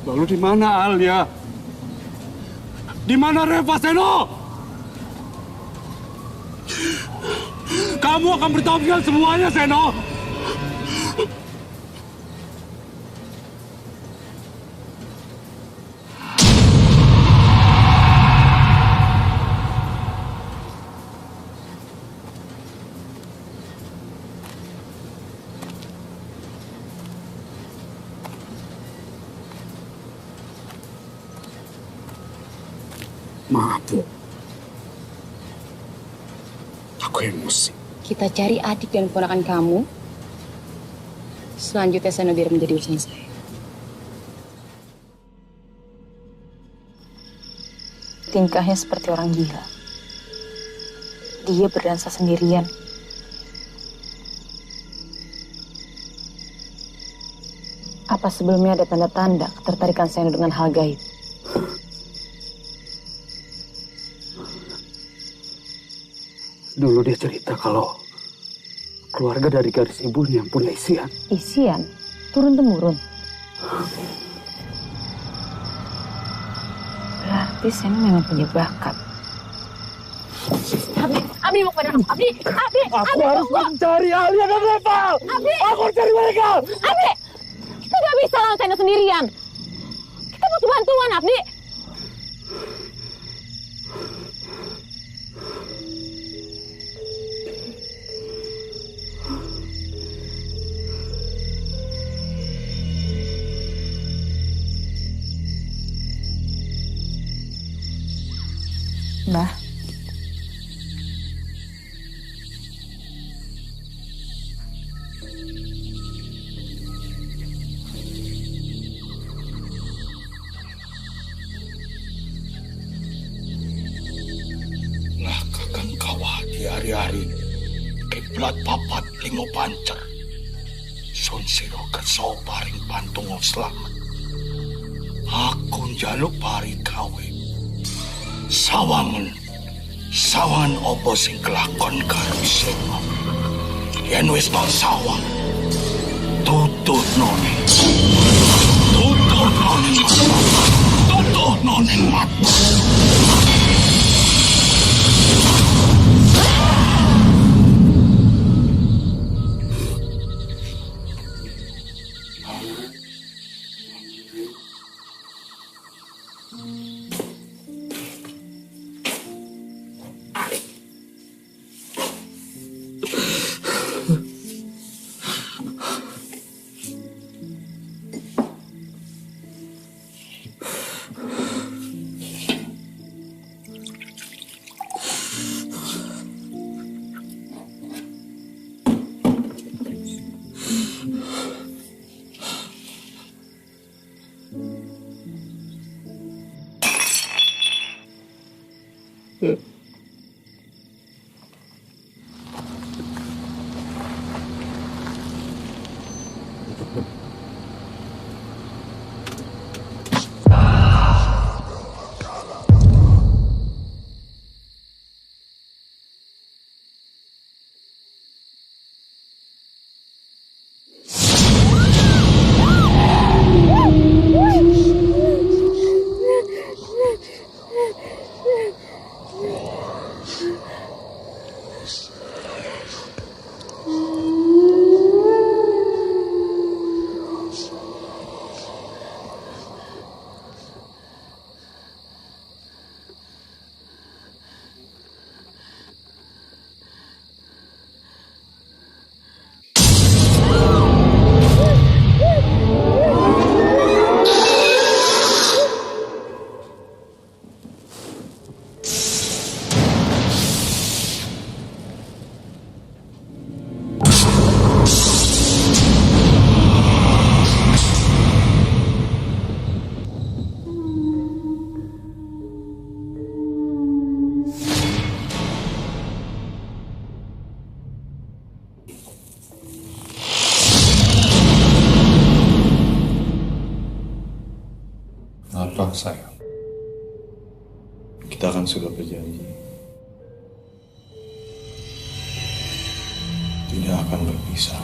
[SPEAKER 1] Lalu di mana Alia? Di mana Reva, Seno? Kamu akan bertanggung jawab semuanya, Seno. Maaf, Bu. Aku emosi.
[SPEAKER 6] Kita cari adik dan ponakan kamu. Selanjutnya Seno biar menjadi urusan saya. Tingkahnya seperti orang gila. Dia berdansa sendirian. Apa sebelumnya ada tanda-tanda ketertarikan Seno dengan hal gaib?
[SPEAKER 1] Dulu dia cerita kalau keluarga dari garis ibunya yang punya isian.
[SPEAKER 6] Isian? Turun-temurun? Berarti Seno memang punya bakat.
[SPEAKER 5] Abi mau kemana? Abi!
[SPEAKER 3] Aku harus mencari Alia dan Reva! Aku harus cari mereka!
[SPEAKER 5] Abi! Kita gak bisa lawan Seno sendirian. Kita butuh bantuan, Abdi.
[SPEAKER 6] Mbah.
[SPEAKER 9] Lah kakang kawah di hari-hari kiblat papat limo pancer. Sun siro kerso paring pantungo selamat. Aku njaluk pari kawe. Sawan opo sing kelakon karo Seno. Yen wis mau sawan, tutut none. Tutut none mata. sayang. Kita kan sudah berjanji tidak akan berpisah.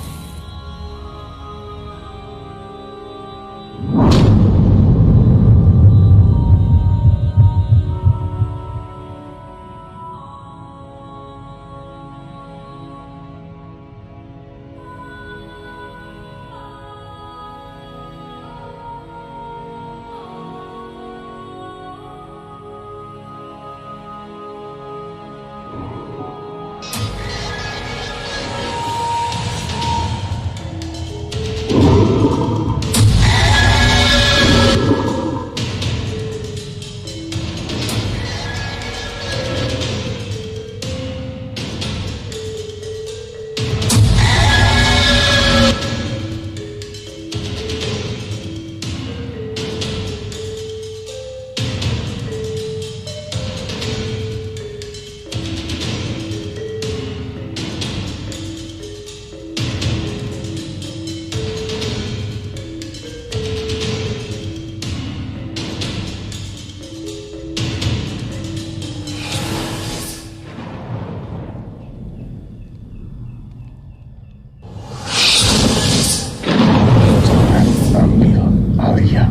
[SPEAKER 9] Alia,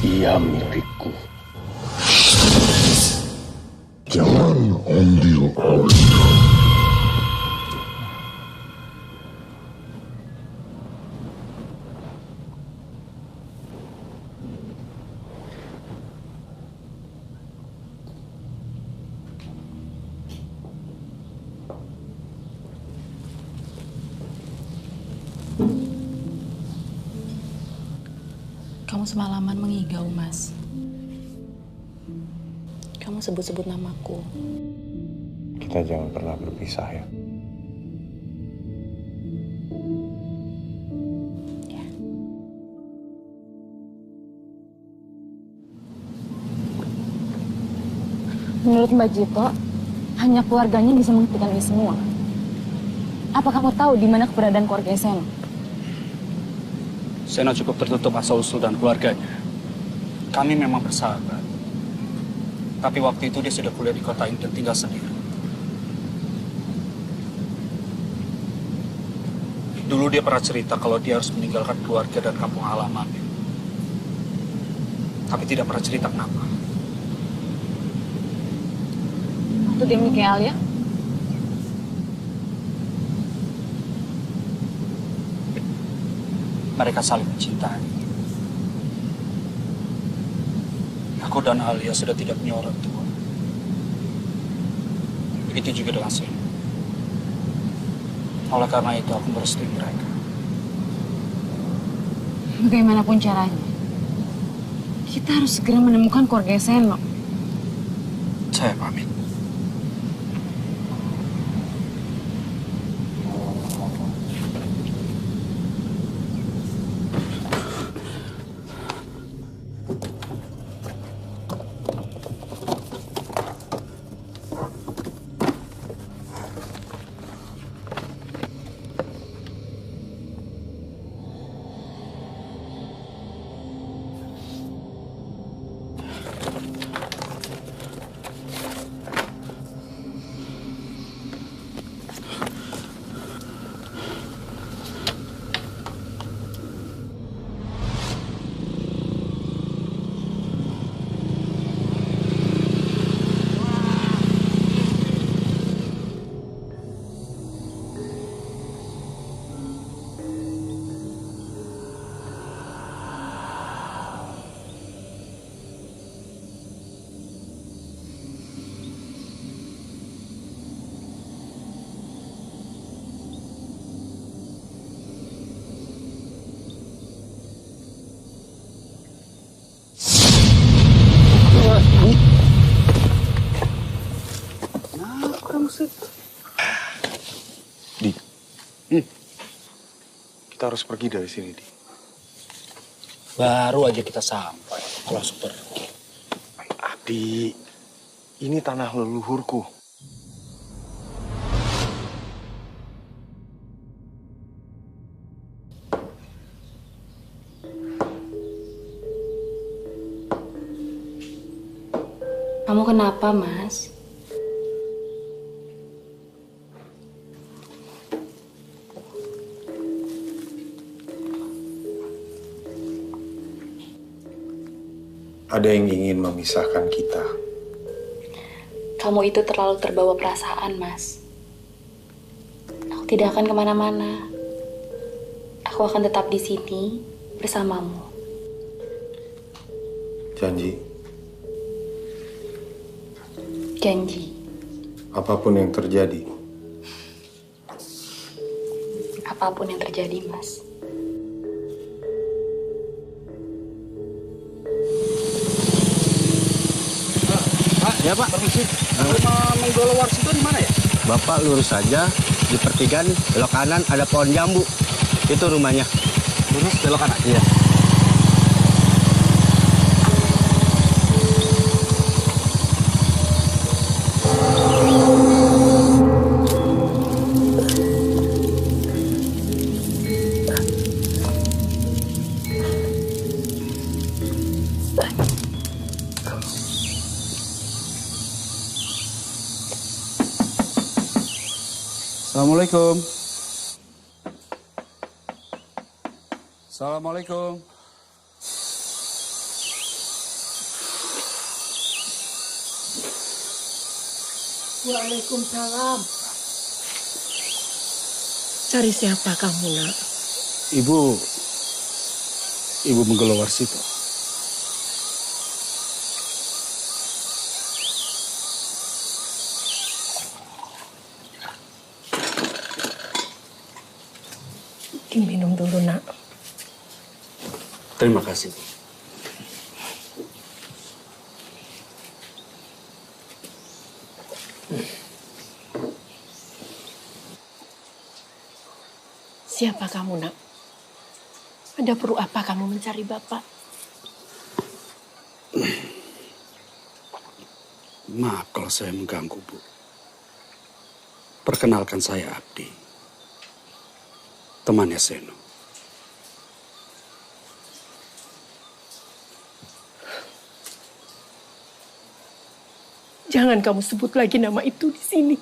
[SPEAKER 9] ia milikku. Jangan ambil Alia.
[SPEAKER 6] Kamu semalaman mengigau, Mas. Kamu sebut-sebut namaku.
[SPEAKER 9] Kita jangan pernah berpisah ya.
[SPEAKER 6] Menurut Mbak Jito, hanya keluarganya bisa menghentikan ini semua. Apa kamu tahu di mana keberadaan keluarga Seno?
[SPEAKER 1] Seno cukup tertutup asal-usul dan keluarganya. Kami memang bersahabat. Tapi waktu itu dia sudah kuliah di kota ini dan tinggal sendiri. Dulu dia pernah cerita kalau dia harus meninggalkan keluarga dan kampung halamannya. Tapi tidak pernah cerita kenapa.
[SPEAKER 6] Waktu dia menikah Alia?
[SPEAKER 1] Mereka saling mencintai. Aku dan Alia sudah tidak punya orang tua. Begitu juga dengan Seno. Oleh karena itu aku merestui mereka.
[SPEAKER 6] Bagaimanapun caranya, kita harus segera menemukan keluarga Seno.
[SPEAKER 1] Saya pamit.
[SPEAKER 3] Kita harus pergi dari sini, Di.
[SPEAKER 1] Baru aja kita sampai, langsung pergi.
[SPEAKER 3] Adi, ini tanah leluhurku.
[SPEAKER 5] Kamu kenapa, Mas?
[SPEAKER 9] Ada yang ingin memisahkan kita.
[SPEAKER 5] Kamu itu terlalu terbawa perasaan, Mas. Aku tidak akan kemana-mana. Aku akan tetap di sini bersamamu.
[SPEAKER 9] Janji,
[SPEAKER 5] Janji.
[SPEAKER 9] apapun yang terjadi,
[SPEAKER 5] Apapun yang terjadi, Mas.
[SPEAKER 1] Ya Pak, permisi. Rumah Menggolo Warsito di mana ya?
[SPEAKER 11] Bapak lurus saja di pertigaan belok kanan ada pohon jambu. Itu rumahnya.
[SPEAKER 1] Lurus belok kanan.
[SPEAKER 11] Iya.
[SPEAKER 1] Assalamualaikum. Assalamualaikum.
[SPEAKER 12] Waalaikumsalam. Cari siapa kamu, Nak?
[SPEAKER 1] Ibu Menggolo Warsito.
[SPEAKER 12] Minum dulu, Nak.
[SPEAKER 11] Terima kasih.
[SPEAKER 12] Siapa kamu, Nak? Ada perlu apa kamu mencari Bapak?
[SPEAKER 1] Maaf kalau saya mengganggu, Bu. Perkenalkan saya Abdi. Temannya Seno.
[SPEAKER 12] Jangan kamu sebut lagi nama itu di sini.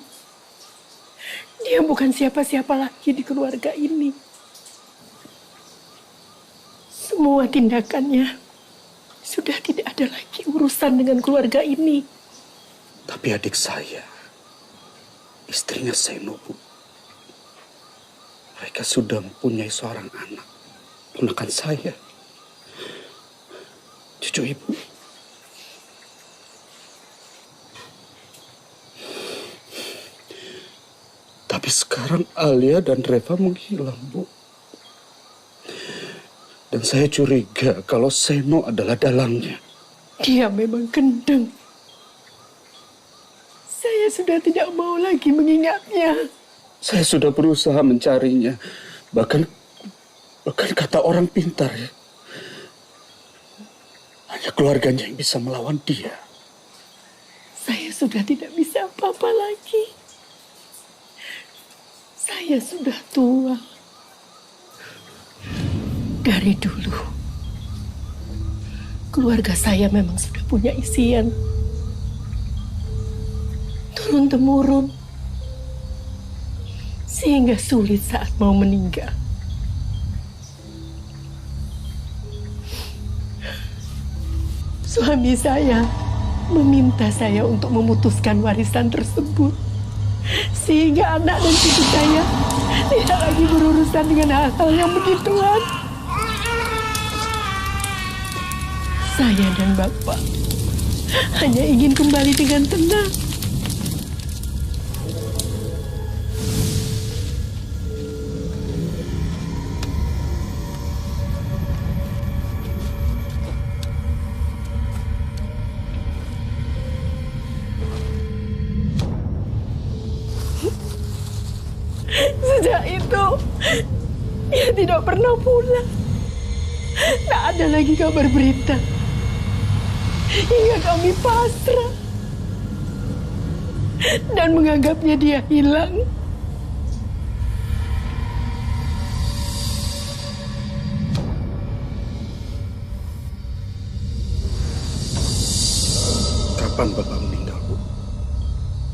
[SPEAKER 12] Dia bukan siapa-siapa lagi di keluarga ini. Semua tindakannya sudah tidak ada lagi urusan dengan keluarga ini.
[SPEAKER 1] Tapi adik saya, istrinya Seno, Bu. Mereka sudah mempunyai seorang anak, ponakan saya, cucu ibu. Tapi sekarang Alia dan Reva menghilang, Bu. Dan saya curiga kalau Seno adalah dalangnya.
[SPEAKER 12] Dia memang kendeng. Saya sudah tidak mau lagi mengingatnya.
[SPEAKER 1] Saya sudah berusaha mencarinya. Bahkan kata orang pintar ya. Hanya keluarganya yang bisa melawan dia.
[SPEAKER 12] Saya sudah tidak bisa apa-apa lagi. Saya sudah tua. Dari dulu, keluarga saya memang sudah punya isian. Turun-temurun. Sehingga sulit saat mau meninggal. Suami saya meminta saya untuk memutuskan warisan tersebut. Sehingga anak dan cucu saya tidak lagi berurusan dengan hal-hal yang begituan. Saya dan Bapak hanya ingin kembali dengan tenang. Sejak itu, dia tidak pernah pulang. Tak ada lagi kabar berita. Hingga kami pasrah. Dan menganggapnya dia hilang.
[SPEAKER 9] Kapan Bapak meninggal, Bu?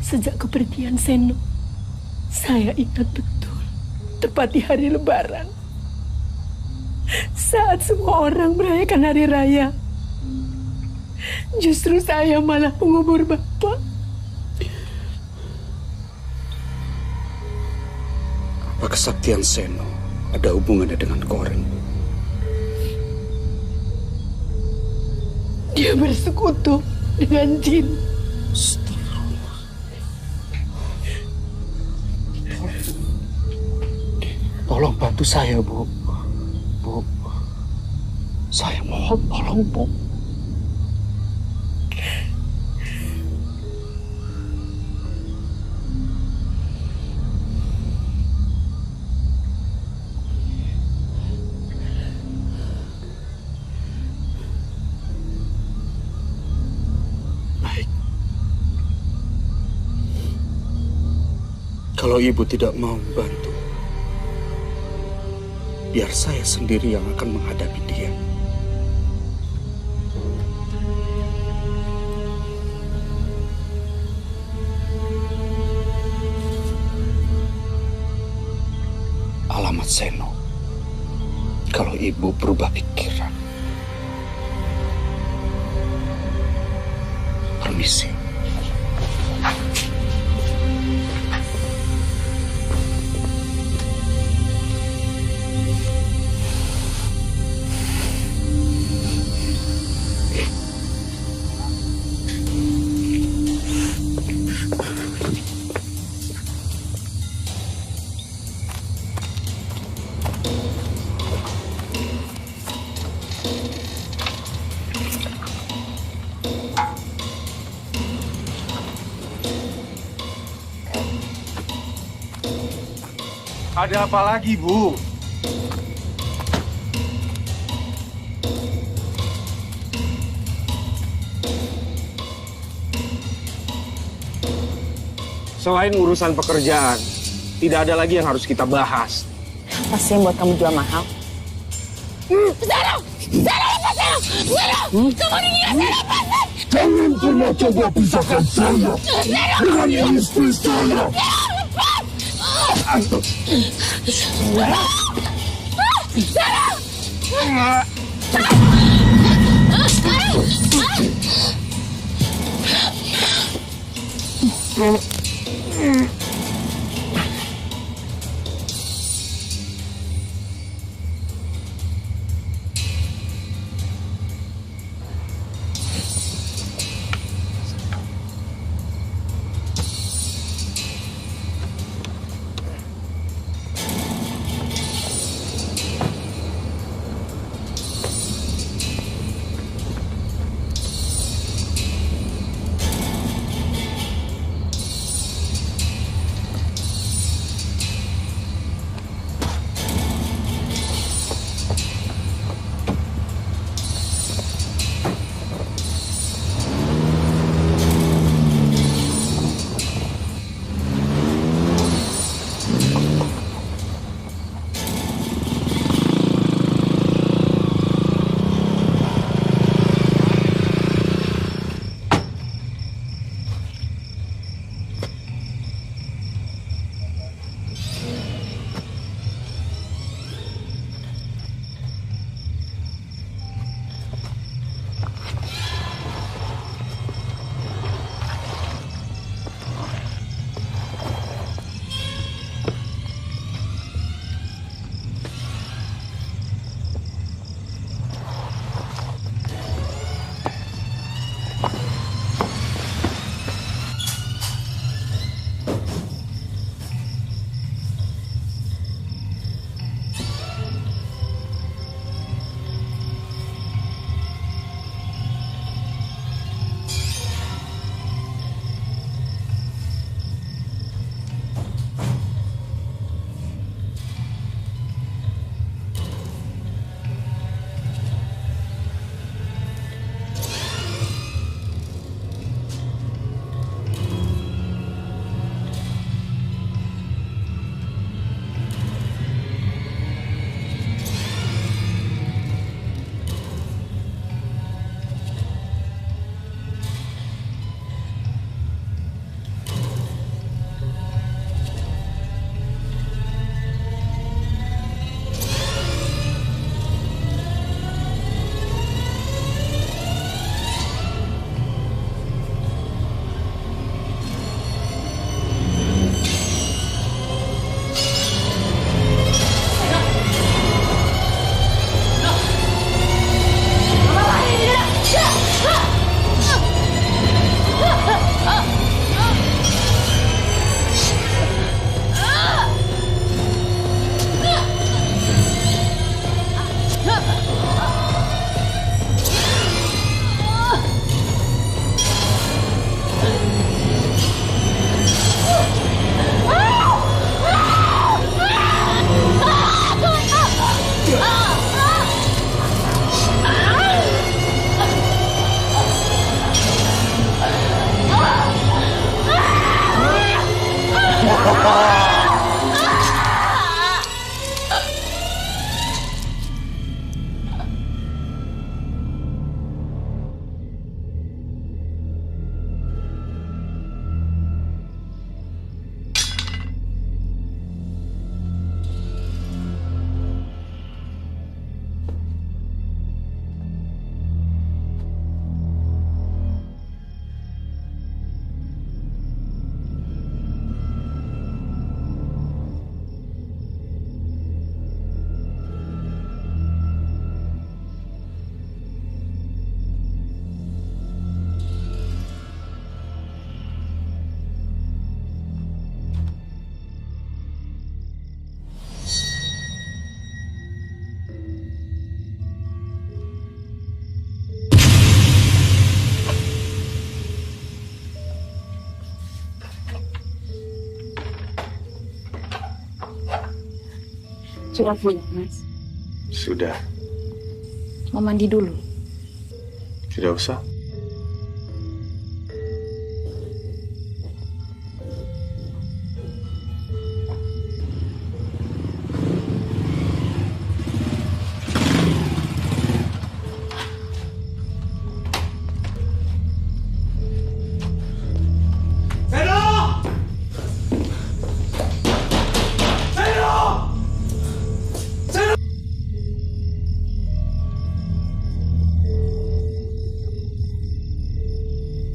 [SPEAKER 12] Sejak kepergian Seno, saya ingat betul. Tepat di hari Lebaran. Saat semua orang merayakan hari raya, justru saya malah mengubur Bapak.
[SPEAKER 9] Apa kesaktian Seno ada hubungannya dengan Koreng?
[SPEAKER 12] Dia bersekutu dengan jin.
[SPEAKER 9] Tolong bantu saya, Bu. Bu, saya mohon tolong, Bu. Baik. Kalau Ibu tidak mau membantu, biar saya sendiri yang akan menghadapi dia. Alamat Seno. Kalau Ibu berubah pikiran. Permisi.
[SPEAKER 3] Ada apa lagi, Bu? Selain urusan pekerjaan, tidak ada lagi yang harus kita bahas.
[SPEAKER 10] Apa sih yang buat kamu jual mahal?
[SPEAKER 13] Zero! Zero, lepas Zero! Zero! Kamu dingin, Zero, lepas!
[SPEAKER 9] Jangan pernah coba pisahkan saya dengan istri saya.
[SPEAKER 6] sudah punya, Mas.
[SPEAKER 3] Sudah.
[SPEAKER 6] Mau mandi dulu.
[SPEAKER 3] Tidak usah.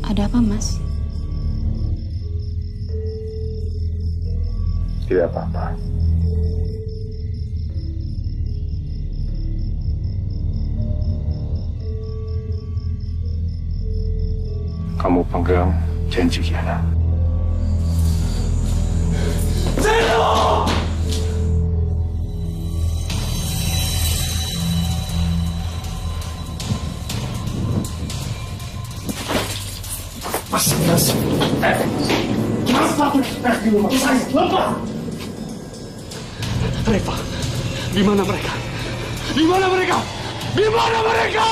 [SPEAKER 6] Ada apa, Mas?
[SPEAKER 3] Tidak apa-apa. Kamu pegang janji Kiana. Mas. Kenapa aku diperas di rumah saya? Lepas!
[SPEAKER 1] Reva, di mana mereka? Di mana mereka? Di mana mereka?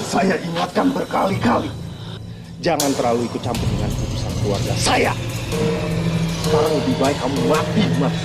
[SPEAKER 3] Saya ingatkan berkali-kali. Jangan terlalu ikut campur dengan keputusan keluarga saya. Sekarang lebih baik kamu mati, Mas.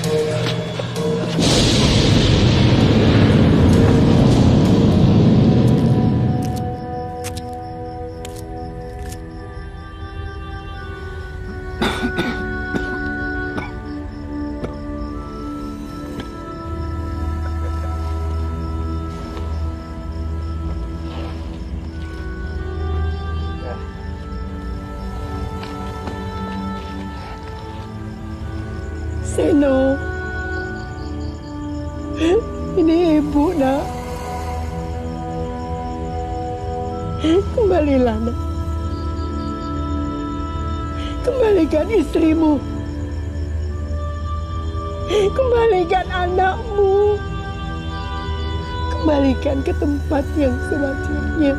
[SPEAKER 12] Seno, ini ibu, nak. Kembalilah, nak. Kembalikan istrimu. Kembalikan anakmu. Kembalikan ke tempat yang sewajarnya.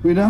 [SPEAKER 1] Wina.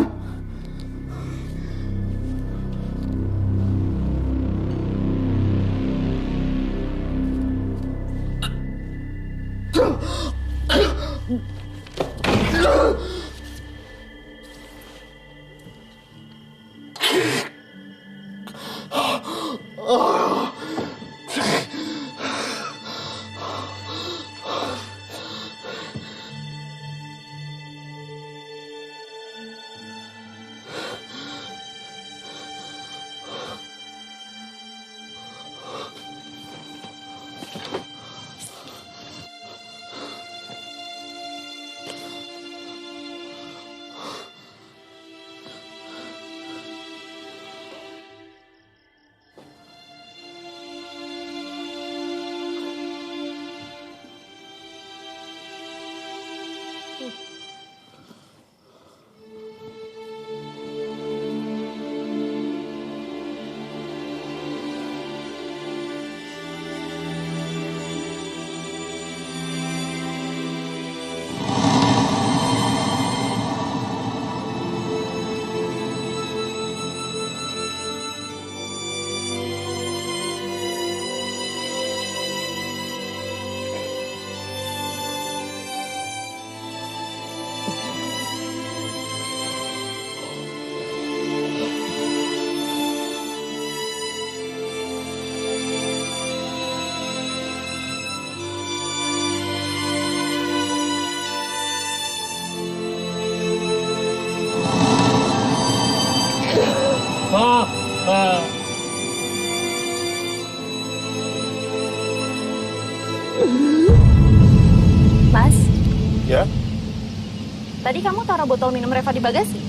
[SPEAKER 6] Tadi kamu taruh botol minum Reva di bagasi.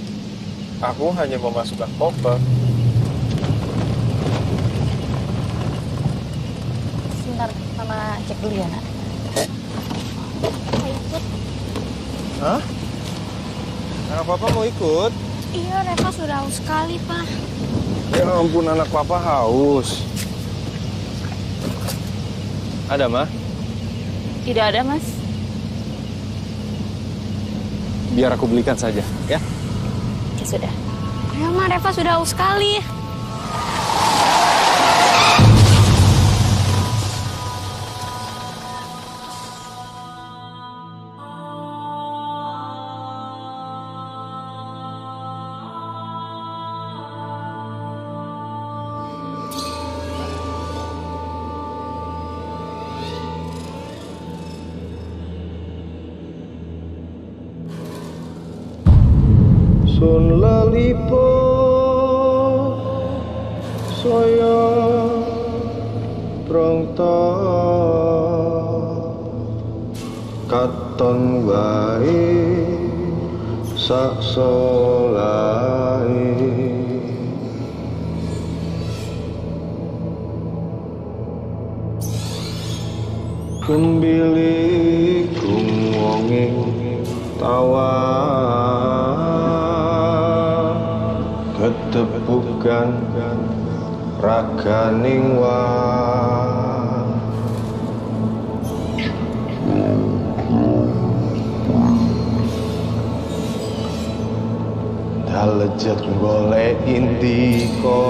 [SPEAKER 4] Aku hanya memasukkan koper.
[SPEAKER 6] Sebentar, Mama cek dulu ya, Nak. Mau ikut?
[SPEAKER 4] Hah? Anak papa mau ikut?
[SPEAKER 5] Iya, Reva sudah haus sekali, Pak.
[SPEAKER 4] Ya ampun, anak papa haus. Ada, Ma?
[SPEAKER 6] Tidak ada, Mas.
[SPEAKER 4] Biar aku belikan saja, ya?
[SPEAKER 6] Ya sudah.
[SPEAKER 5] Ayo, Ma, Reva sudah haus sekali.
[SPEAKER 3] Sun lalipo saya prongto katon wae sak solae kembili kung wonge tawa ketepukan raganing wang dalejet golek indika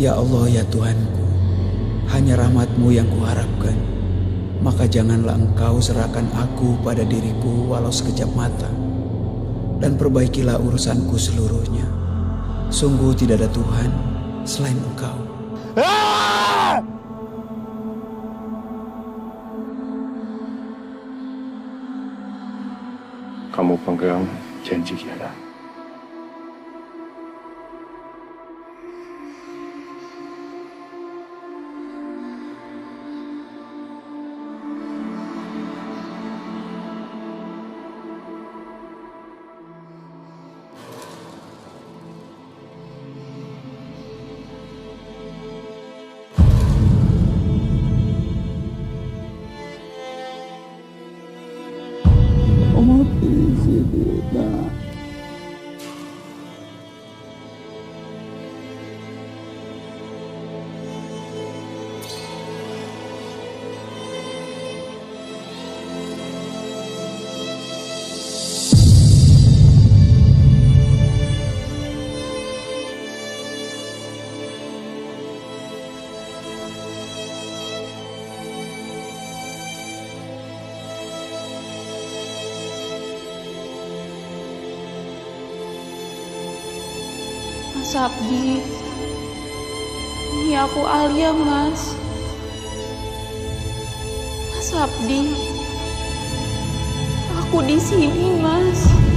[SPEAKER 14] Ya Allah ya Tuhanku, hanya rahmat-Mu yang kuharapkan. Maka janganlah Engkau serahkan aku pada diriku walau sekejap mata. Dan perbaikilah urusanku seluruhnya. Sungguh tidak ada Tuhan selain Engkau.
[SPEAKER 3] Kamu pegang janji kita.
[SPEAKER 8] Mas Abdi. Ini aku Alia, Mas. Mas Abdi. Aku di sini, Mas.